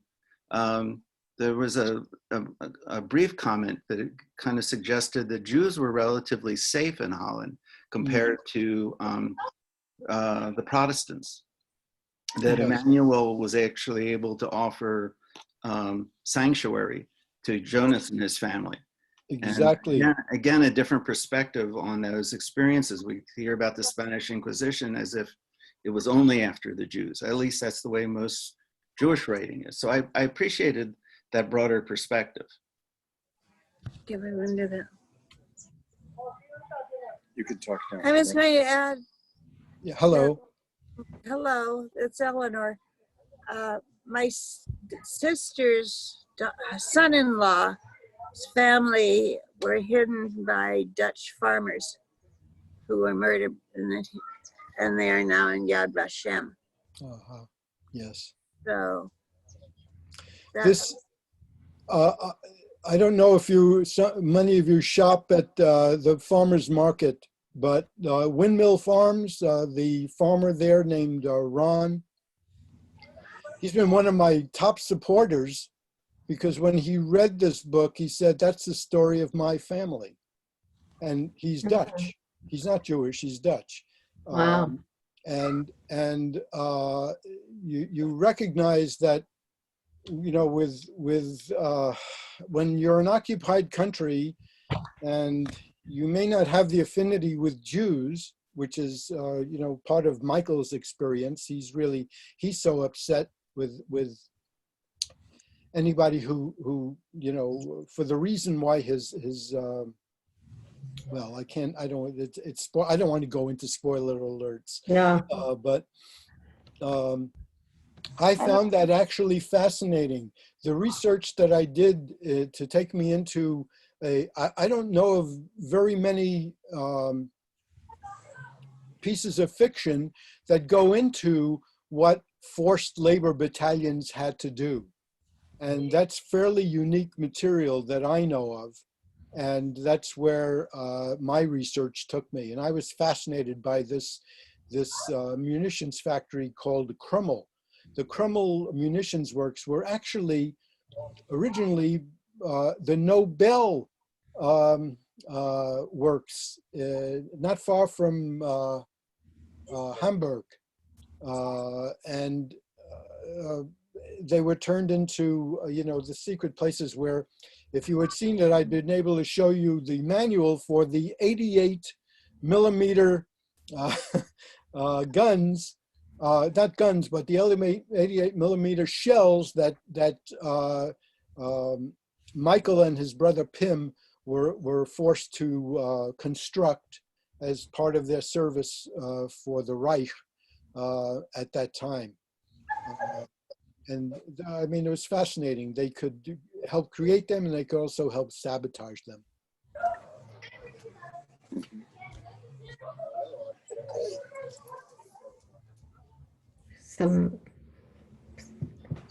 there was a brief comment that it kind of suggested that Jews were relatively safe in Holland compared to the Protestants. That Yes. Emmanuel was actually able to offer sanctuary to Jonas and his family. Exactly. And again, a different perspective on those experiences. We hear about the Spanish Inquisition as if it was only after the Jews. At least that's the way most Jewish writing is. So I appreciated that broader perspective. Give it into that. You could talk now. I was going to add, Yeah. Hello. hello, it's Eleanor. My sister's son-in-law's family were hidden by Dutch farmers who were murdered, and they are now in Yad Vashem. Uh-huh. Yes. So that's This, I don't know if many of you shop at the farmer's market, but Windmill Farms, the farmer there named Ron, he's been one of my top supporters, because when he read this book, he said, that's the story of my family. And he's Dutch. He's not Jewish, he's Dutch. Wow. And you recognize that, when you're an occupied country and you may not have the affinity with Jews, which is, part of Michael's experience. He's so upset with anybody who for the reason why his well, I don't want to go into spoiler alerts. Yeah. But I found that actually fascinating. The research that I did to take me into I don't know of very many pieces of fiction that go into what forced labor battalions had to do. And that's fairly unique material that I know of. And that's where my research took me. And I was fascinated by this munitions factory called Krümmel. The Krümmel munitions works were actually originally the Nobel works, not far from Hamburg. And they were turned into, the secret places where, if you had seen it, I'd been able to show you the manual for the 88 millimeter guns, not guns, but the 88 millimeter shells that Michael and his brother Pim were forced to construct as part of their service for the Reich at that time. And I mean, it was fascinating. They could help create them, and they could also help sabotage them.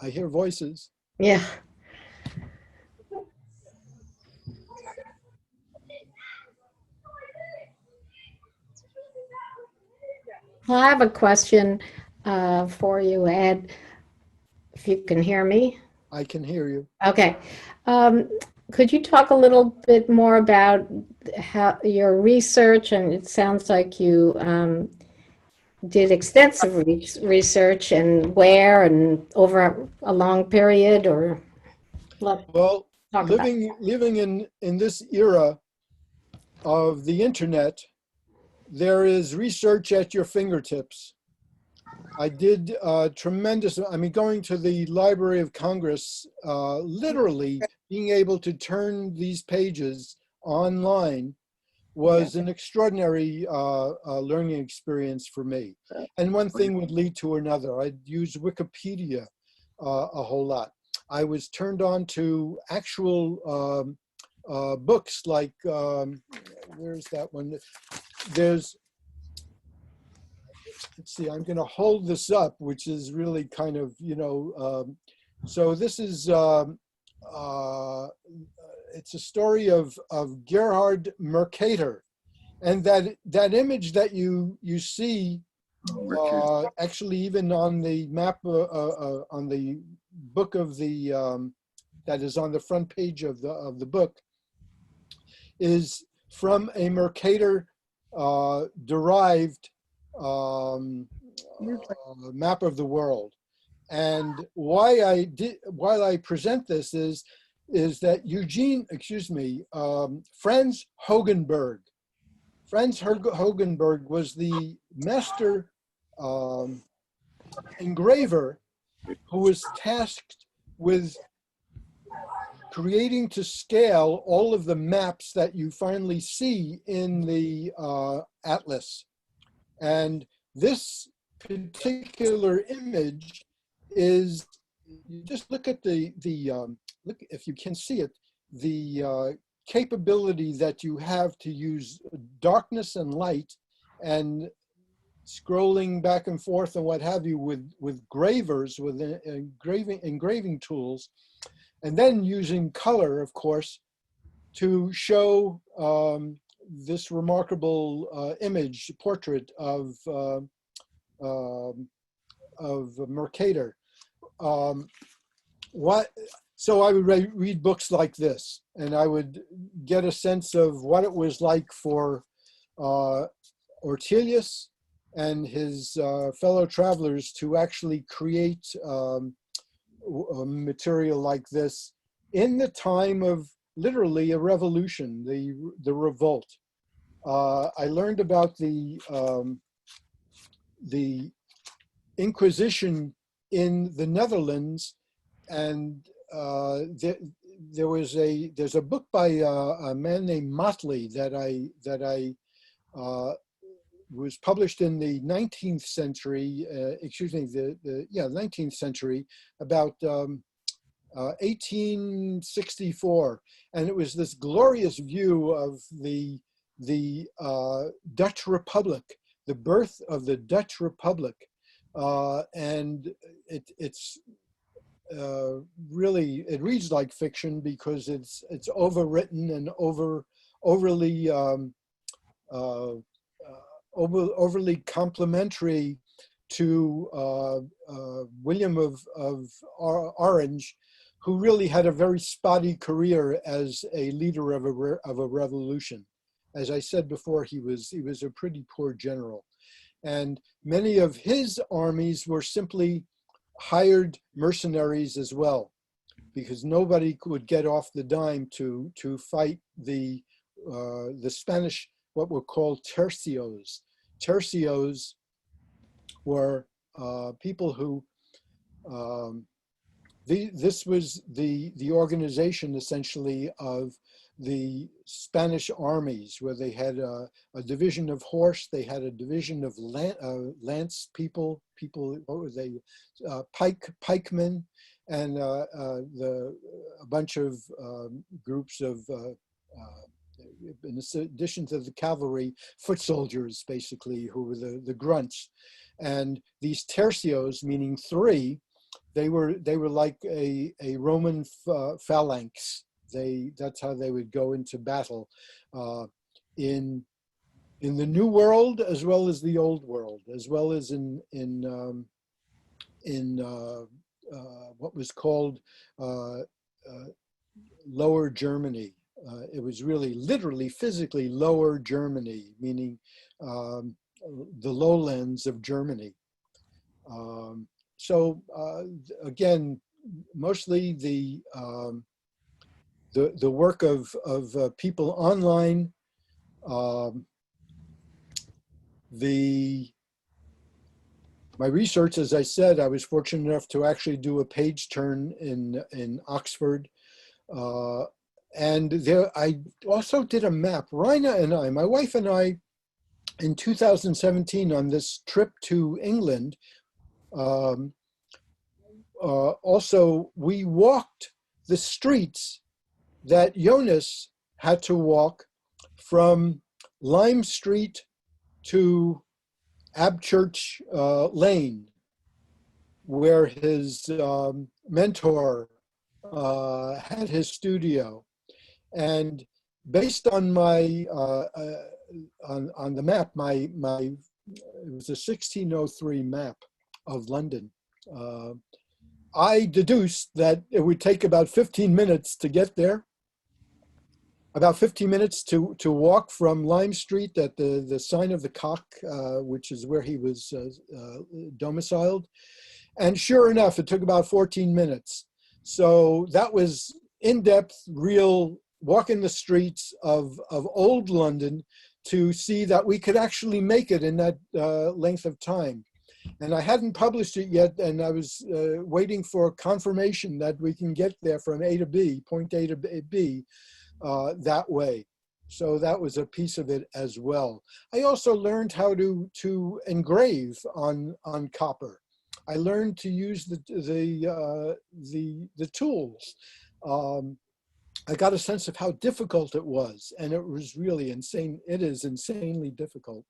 I hear voices. Yeah. Well, I have a question for you, Ed, if you can hear me. I can hear you. Okay. Could you talk a little bit more about how your research, and it sounds like you did extensive research, and where, and over a long period, or Well, talk about it. living in this era of the internet, there is research at your fingertips. I did tremendous, going to the Library of Congress, literally being able to turn these pages online was an extraordinary learning experience for me. And one thing would lead to another. I'd use Wikipedia a whole lot. I was turned on to actual books like, where's that one? There's, let's see, I'm going to hold this up, which is really kind of, so this is, it's a story of Gerhard Mercator. And that image that you see, actually even on the map, on the book of the, that is on the front page of the book, is from a Mercator derived map of the world. And why I present this is that Franz Hogenberg. Franz Hogenberg was the master engraver who was tasked with creating to scale all of the maps that you finally see in the atlas. And this particular image is, you just look at look, if you can see it, the capability that you have to use darkness and light and scrolling back and forth and what have you with gravers, with engraving tools, and then using color, of course, to show this remarkable portrait of Mercator. So I would read books like this, and I would get a sense of what it was like for Ortelius and his fellow travelers to actually create a material like this in the time of literally a revolution, the revolt. I learned about the Inquisition in the Netherlands, and there's a book by a man named Motley that I was published in the 19th century, 19th century, about 1864. And it was this glorious view of the Dutch Republic, the birth of the Dutch Republic. And it's really, it reads like fiction because it's overwritten and overly complimentary to William of Orange, who really had a very spotty career as a leader of a revolution. As I said before, he was a pretty poor general, and many of his armies were simply hired mercenaries as well, because nobody could get off the dime to fight the Spanish, what were called tercios. Tercios were people who, this was the organization essentially of the Spanish armies, where they had a division of horse, they had a division of lance people, what were they, pikemen, and a bunch of groups of, in addition to the cavalry, foot soldiers, basically, who were the grunts. And these tercios, meaning three, they were like a Roman phalanx. That's how they would go into battle in the New World as well as the Old World, as well as in what was called Lower Germany. It was really literally physically Lower Germany, meaning the lowlands of Germany. So again, mostly the work of people online. My research, as I said, I was fortunate enough to actually do a page turn in Oxford. And there, I also did a map. Raina and I, my wife and I, in 2017 on this trip to England, um, also we walked the streets that Jonas had to walk from Lime Street to Abchurch Lane, where his mentor had his studio. And based on my on the map, it was a 1603 map of London. I deduced that it would take about 15 minutes to get there. About 15 minutes to walk from Lime Street at the sign of the Cock, which is where he was domiciled. And sure enough, it took about 14 minutes. So that was in-depth, real walk in the streets of old London to see that we could actually make it in that length of time. And I hadn't published it yet, and I was waiting for confirmation that we can get there from A to B, point A to B, that way. So that was a piece of it as well. I also learned how to engrave on copper. I learned to use the tools. I got a sense of how difficult it was, and it was really insane. It is insanely difficult,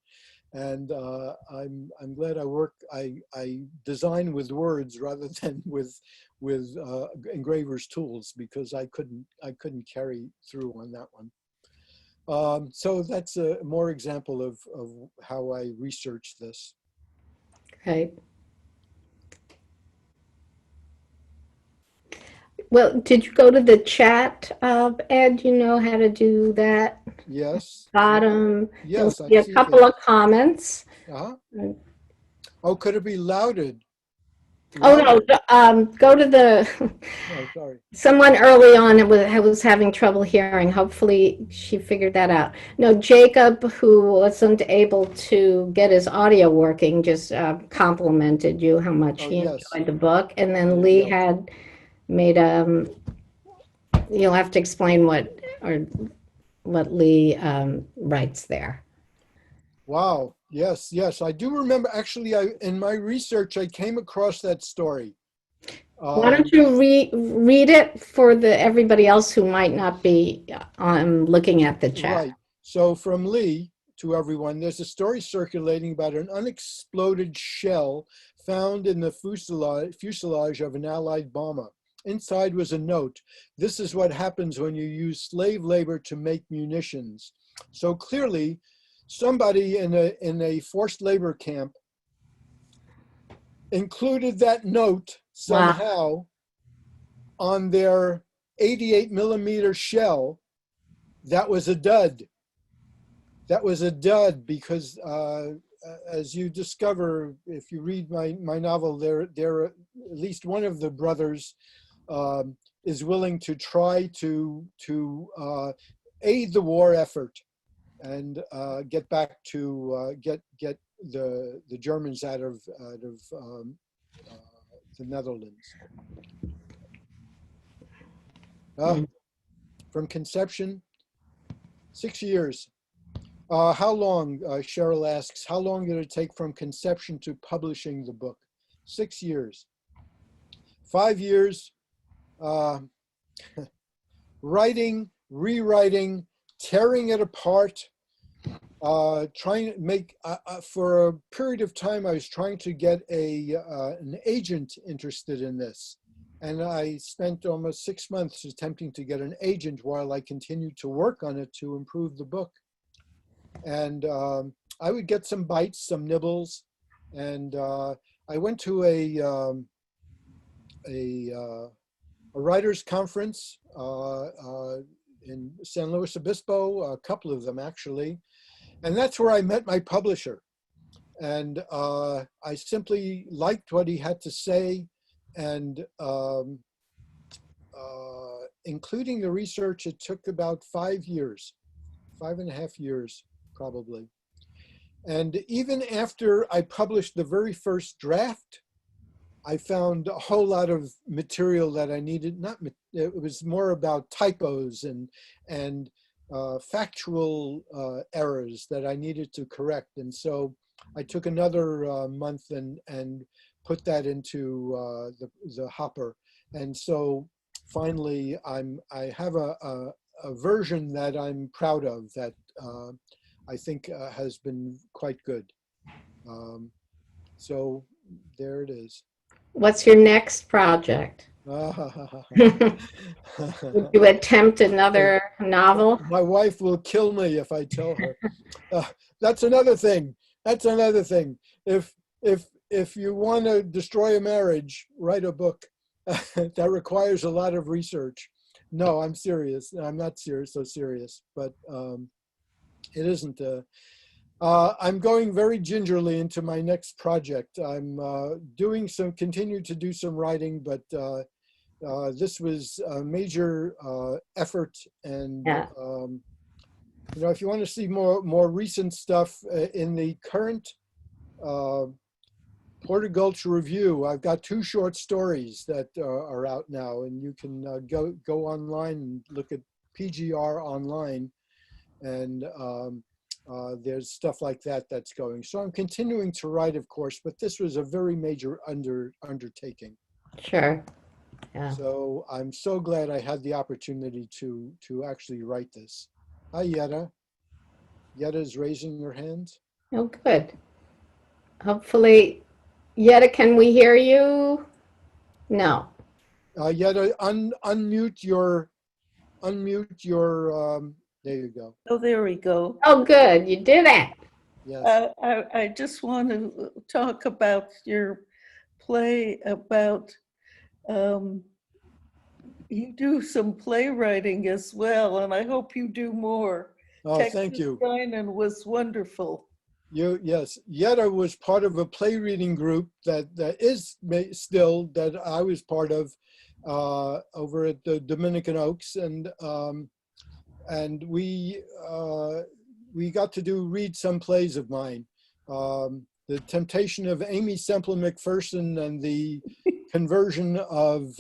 and I'm glad I design with words rather than with engravers tools, because I couldn't carry through on that one. So that's a more example of how I researched this. Right. Well, did you go to the chat, Ed? You know how to do that? Yes. Bottom, you'll Yes, see I a see couple that. of comments. Uh-huh. Oh, could it be louder? Oh, no, go to the, Oh, sorry. someone early on was having trouble hearing. Hopefully she figured that out. No, Jacob, who wasn't able to get his audio working, just complimented you how much Oh, he yes. enjoyed the book. And then Lee Yeah. had made you'll have to explain what Lee writes there. Wow. Yes, yes. I do remember, actually, in my research, I came across that story. Why don't you read it for everybody else who might not be looking at the chat? Right. So from Lee to everyone, there's a story circulating about an unexploded shell found in the fuselage of an Allied bomber. Inside was a note. This is what happens when you use slave labor to make munitions. So clearly, somebody in a forced labor camp included that note somehow on their 88 millimeter shell. That was a dud. That was a dud because as you discover, if you read my novel, there at least one of the brothers is willing to try to aid the war effort and get back to get the Germans out of the Netherlands. From conception, 6 years. How long, Cheryl asks, how long did it take from conception to publishing the book? 6 years. 5 years, writing, rewriting, tearing it apart, trying to make, for a period of time, I was trying to get an agent interested in this. And I spent almost 6 months attempting to get an agent while I continued to work on it to improve the book. And I would get some bites, some nibbles. And I went to a writers' conference in San Luis Obispo, a couple of them actually. And that's where I met my publisher. And I simply liked what he had to say. And including the research, it took about 5 years, 5.5 years, probably. And even after I published the very first draft, I found a whole lot of material that I needed. It was more about typos and factual errors that I needed to correct. And so I took another month and put that into the hopper. And so finally, I have a version that I'm proud of that I think has been quite good. So there it is. What's your next project? Would you attempt another novel? My wife will kill me if I tell her. That's another thing. That's another thing. If you want to destroy a marriage, write a book. That requires a lot of research. No, I'm serious. I'm not serious, so serious, but it isn't. I'm going very gingerly into my next project. I'm continue to do some writing, but this was a major effort. And Yeah. if you want to see more recent stuff in the current Horticulture Review, I've got 2 short stories that are out now, and you can go online and look at PGR online, and there's stuff like that that's going. So I'm continuing to write, of course, but this was a very major undertaking. Sure. Yeah. So I'm so glad I had the opportunity to actually write this. Hi, Yetta. Yetta's raising her hand. Oh, good. Hopefully, Yetta, can we hear you? No. Yetta, unmute your, there you go. Oh, there we go. Oh, good. You did it. Yes. I just want to talk about your play about, you do some playwriting as well, and I hope you do more. Oh, thank you. Texas was wonderful. Yes, Yetta was part of a play reading group that is still that I was part of over at the Dominican Oaks, and we got to read some plays of mine. The Temptation of Amy Semple McPherson and the Conversion of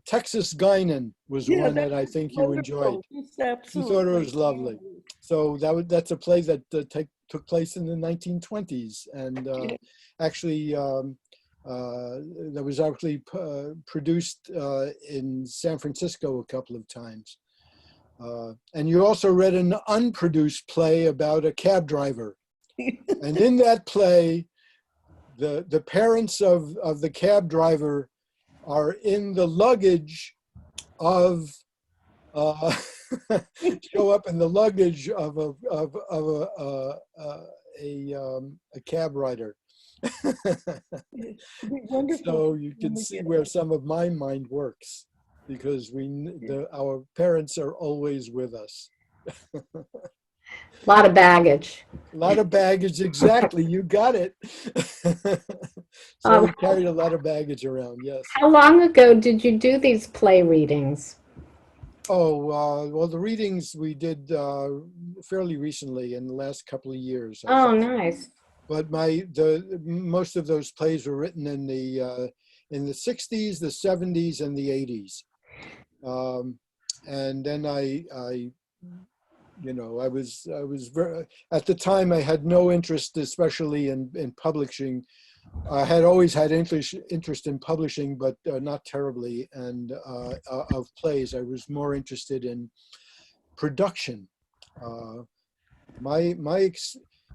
Texas Guinan was one that I think you enjoyed. You thought it was lovely. So that's a play that took place in the 1920s, and actually that was actually produced in San Francisco a couple of times. And you also read an unproduced play about a cab driver, and in that play, the parents of the cab driver are in the luggage of show up in the luggage of a cab rider. So you can see where some of my mind works, because our parents are always with us. A lot of baggage. A lot of baggage, exactly. You got it. So we carried a lot of baggage around, yes. How long ago did you do these play readings? Oh, well, the readings we did fairly recently, in the last couple of years. I Oh, think. nice. But most of those plays were written in the 60s, the 70s, and the 80s. And then I was very, at the time I had no interest, especially in publishing. I had always had interest in publishing, but not terribly, and of plays. I was more interested in production.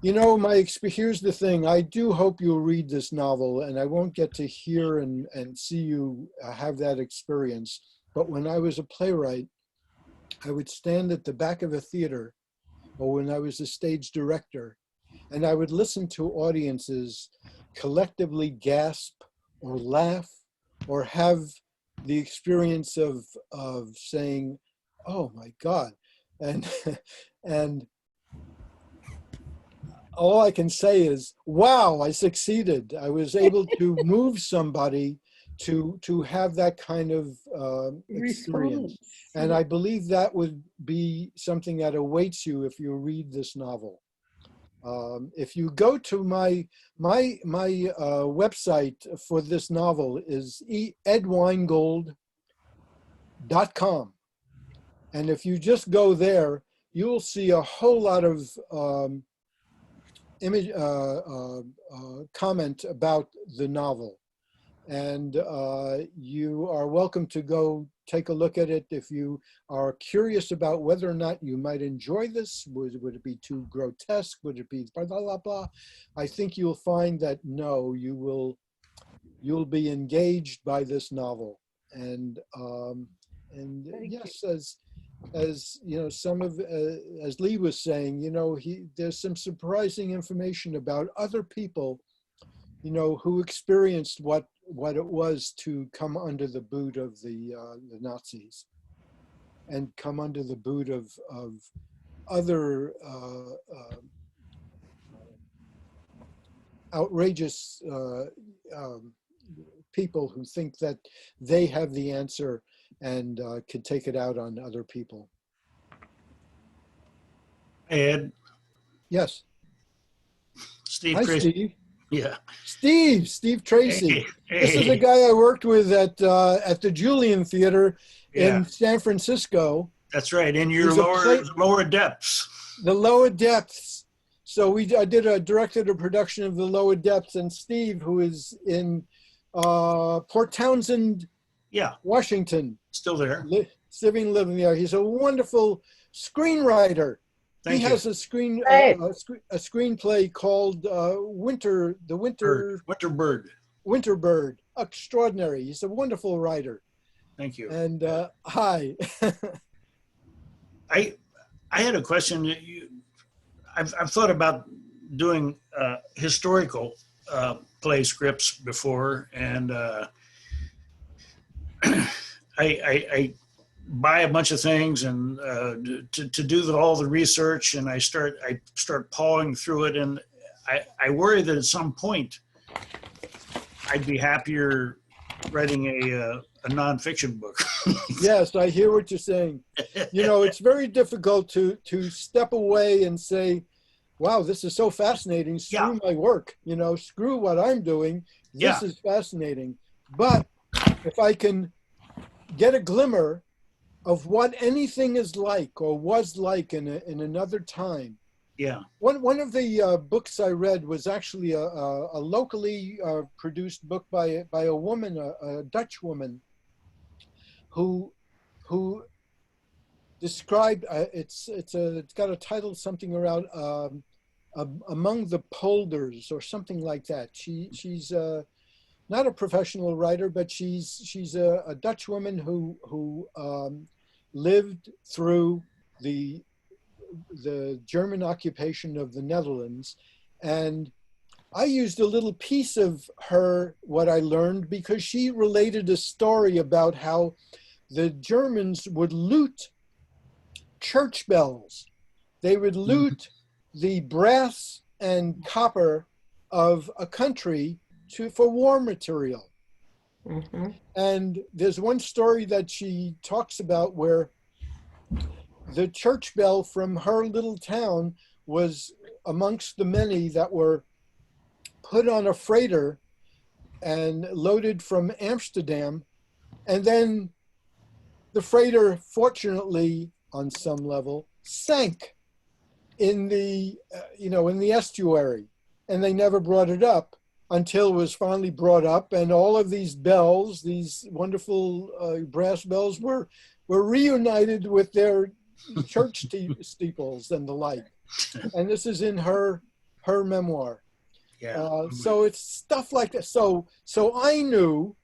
Here's the thing. I do hope you'll read this novel, and I won't get to hear and see you have that experience. But when I was a playwright, I would stand at the back of a theater, or when I was a stage director, and I would listen to audiences collectively gasp or laugh or have the experience of saying, "Oh my God," and all I can say is, "Wow, I succeeded. I was able to move somebody to have that kind of experience." And I believe that would be something that awaits you if you read this novel. If you go to my website for this novel is edweingold.com. And if you just go there, you'll see a whole lot of image comment about the novel. And you are welcome to go take a look at it. If you are curious about whether or not you might enjoy this, would it be too grotesque? Would it be blah, blah, blah, blah? I think you'll find that no, you'll be engaged by this novel. And yes, as you know, some of as Lee was saying, you know, there's some surprising information about other people, you know, who experienced what it was to come under the boot of the Nazis and come under the boot of other outrageous people who think that they have the answer and can take it out on other people. Ed, Yes. Steve Hi, Tracy. Steve. Yeah. Steve Tracy. Hey, This is hey. a guy I worked with at the Julian Theater Yeah, in San Francisco, that's right. In your He's a play- lower depths. the Lower Depths. So I directed a production of the Lower Depths, and Steve, who is in Port Townsend, Yeah, Washington, still there. living there. He's a wonderful screenwriter. Thank He you. has a Right. a screenplay called Winter Bird. Winter Bird. Extraordinary. He's a wonderful writer. Thank you. And hi. I had a question. I've thought about doing historical play scripts before, and I buy a bunch of things and to do all the research, and I start pawing through it, and I worry that at some point I'd be happier writing a nonfiction book. Yes, I hear what you're saying. You know, it's very difficult to step away and say, wow, this is so fascinating. Screw my work, you know, screw what I'm doing. This is fascinating. But if I can get a glimmer of what anything is like or was like in another time. Yeah. One of the books I read was actually a locally produced book by a woman, a Dutch woman, who described it's got a title something around Among the Polders or something like that. She's not a professional writer, but she's a Dutch woman who lived through the German occupation of the Netherlands. And I used a little piece of what I learned, because she related a story about how the Germans would loot church bells. They would loot the brass and copper of a country for war material. Mhm. And there's one story that she talks about where the church bell from her little town was amongst the many that were put on a freighter and loaded from Amsterdam. And then the freighter, fortunately, on some level, sank in the, in the estuary. And they never brought it up until it was finally brought up. And all of these bells, these wonderful brass bells, were reunited with their church steeples and the like. And this is in her memoir. Yeah. So it's stuff like that. So I knew,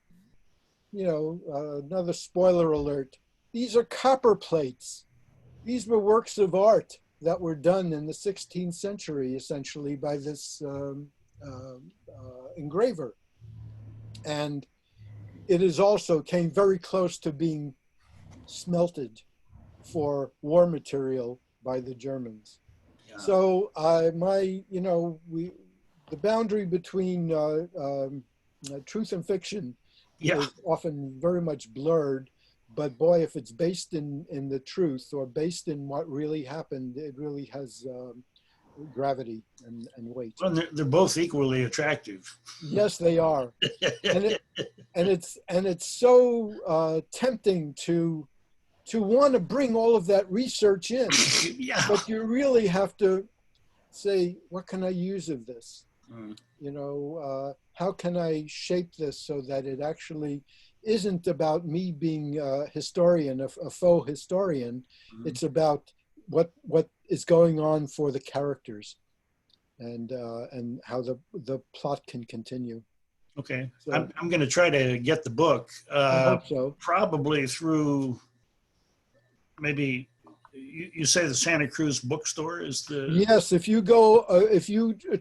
another spoiler alert, these are copper plates. These were works of art that were done in the 16th century, essentially, by this engraver. And it is also came very close to being smelted for war material by the Germans. Yeah. So the boundary between truth and fiction is often very much blurred. But boy, if it's based in the truth or based in what really happened, it really has gravity and weight. Well, they're both equally attractive. Yes, they are. And it's so tempting to want to bring all of that research in, Yeah. but you really have to say, what can I use of this? Mm. You know, how can I shape this so that it actually isn't about me being a historian, a faux historian. Mhm. It's about what is going on for the characters, and how the plot can continue. Okay. So I'm going to try to get the book, I hope so. probably through maybe, you say the Santa Cruz bookstore is the, Yes, if you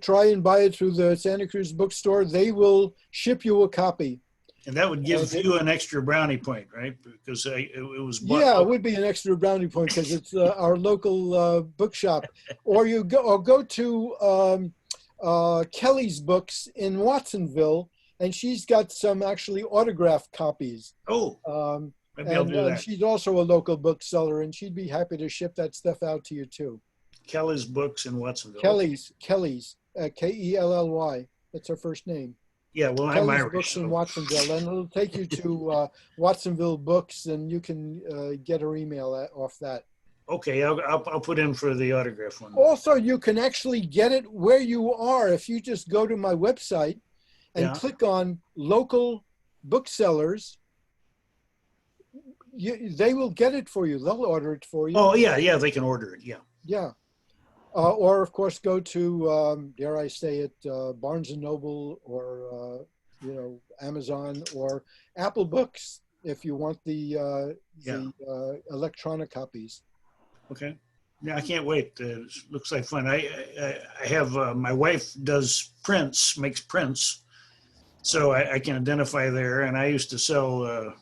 try and buy it through the Santa Cruz bookstore, they will ship you a copy. and that would give And you an extra brownie point, right? Because it was bought. Yeah, it would be an extra brownie point because it's our local bookshop. Or go to Kelly's Books in Watsonville, and she's got some actually autographed copies. Oh, maybe I'll do And that. she's also a local bookseller, and she'd be happy to ship that stuff out to you too. Kelly's Books in Watsonville. Kelly's, Kelly. That's her first name. Yeah, well, I'm Kelly's Irish. Books in So. Watsonville, and it'll take you to Watsonville Books, and you can get her email off that. Okay, I'll put in for the autograph one. Also, you can actually get it where you are if you just go to my website and Yeah. click on local booksellers. They will get it for you. They'll order it for you. Oh, yeah, they can order it, yeah. Yeah. Or, of course, go to, dare I say it, Barnes & Noble or, Amazon or Apple Books if you want the electronic copies. Okay. Yeah, I can't wait. Looks like fun. I have, my wife does prints, makes prints, so I can identify there, and I used to sell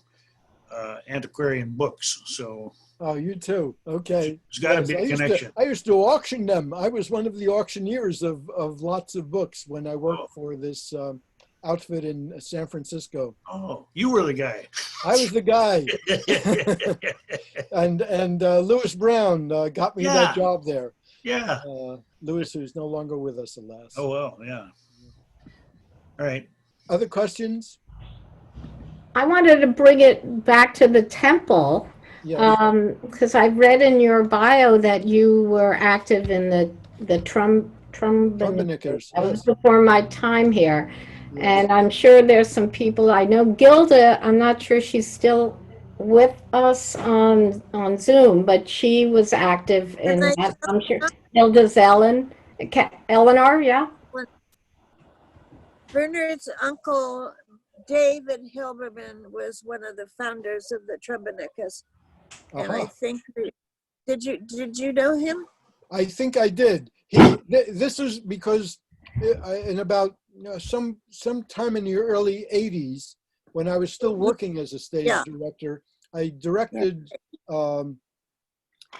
antiquarian books, so. Oh, you too. Okay. There's got to be a connection. I used to auction them. I was one of the auctioneers of lots of books when I worked for this outfit in San Francisco. Oh, you were the guy. I was the guy. and Lewis Brown got me that job there. Yeah. Lewis, who's no longer with us, alas. Oh, well, yeah. All right. Other questions? I wanted to bring it back to the temple. Yeah. Because I read in your bio that you were active in the Trumbinickers, That was yes. before my time here. Yes. And I'm sure there's some people, I know Gilda, I'm not sure she's still with us on Zoom, but she was active in that. I'm sure Gilda's Eleanor, yeah? Bernard's uncle, David Hilberman, was one of the founders of the Trumbinickers. And I think, did you know him? I think I did. This is because in about some time in the early 80s, when I was still working as a stage director, I directed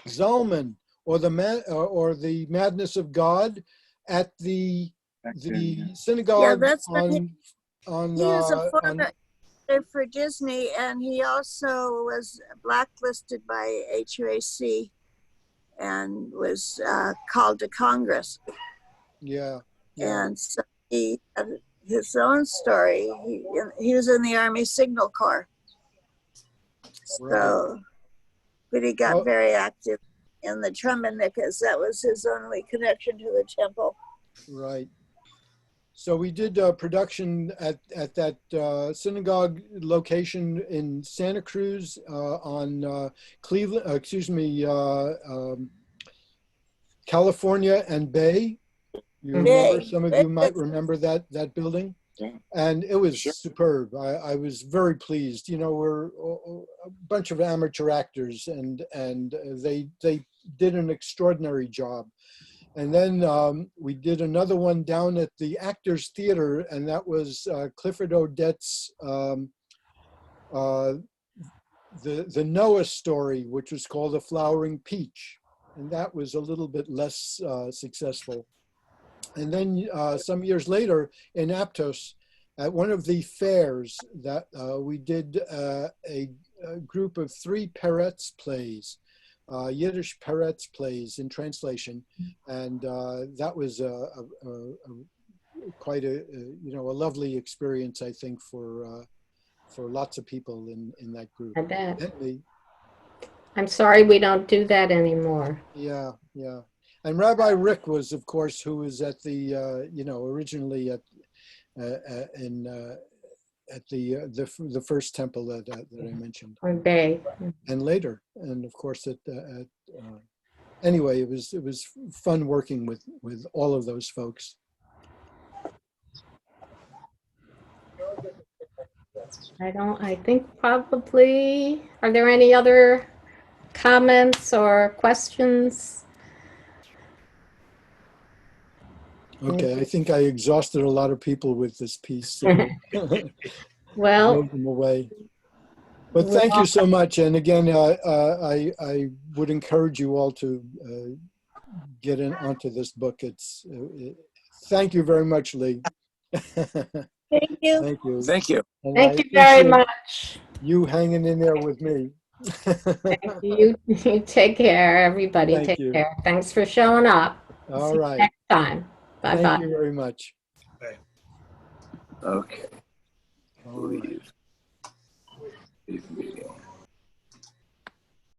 Zalman or the Madness of God at the synagogue on he was a former for Disney, and he also was blacklisted by HUAC and was called to Congress. Yeah. And so he had his own story. He was in the Army Signal Corps. So, but he got very active in the Trumbinickers. That was his only connection to the temple. Right. So we did production at that synagogue location in Santa Cruz on California and Bay. You remember? Some of you might remember that building. And it was superb. I was very pleased. We're a bunch of amateur actors, and they did an extraordinary job. And then we did another one down at the Actors Theater, and that was Clifford Odets' the Noah story, which was called The Flowering Peach. And that was a little bit less successful. And then some years later in Aptos, at one of the fairs, that we did a group of 3 Peretz plays. Yiddish Peretz plays in translation, and that was quite a you know, a lovely experience, I think, for lots of people in that group. I bet. And I'm sorry we don't do that anymore. yeah, yeah. And Rabbi Rick was, of course, who was at the you know, originally at the first temple that I mentioned, Or Bay. and later, and of course anyway, it was fun working with all of those folks. I think probably, are there any other comments or questions? Okay, I think I exhausted a lot of people with this piece, so Well, move them away. But thank you so much, and again, I would encourage you all to get in onto this book. Thank you very much, Lee. Thank you. Thank you. Thank you. And thank I you very appreciate much. you hanging in there with me. Thank you. You take care, everybody. Thank Take you. care. Thanks for showing up. All See you right. next time. Bye-bye. Thank you very much. Okay.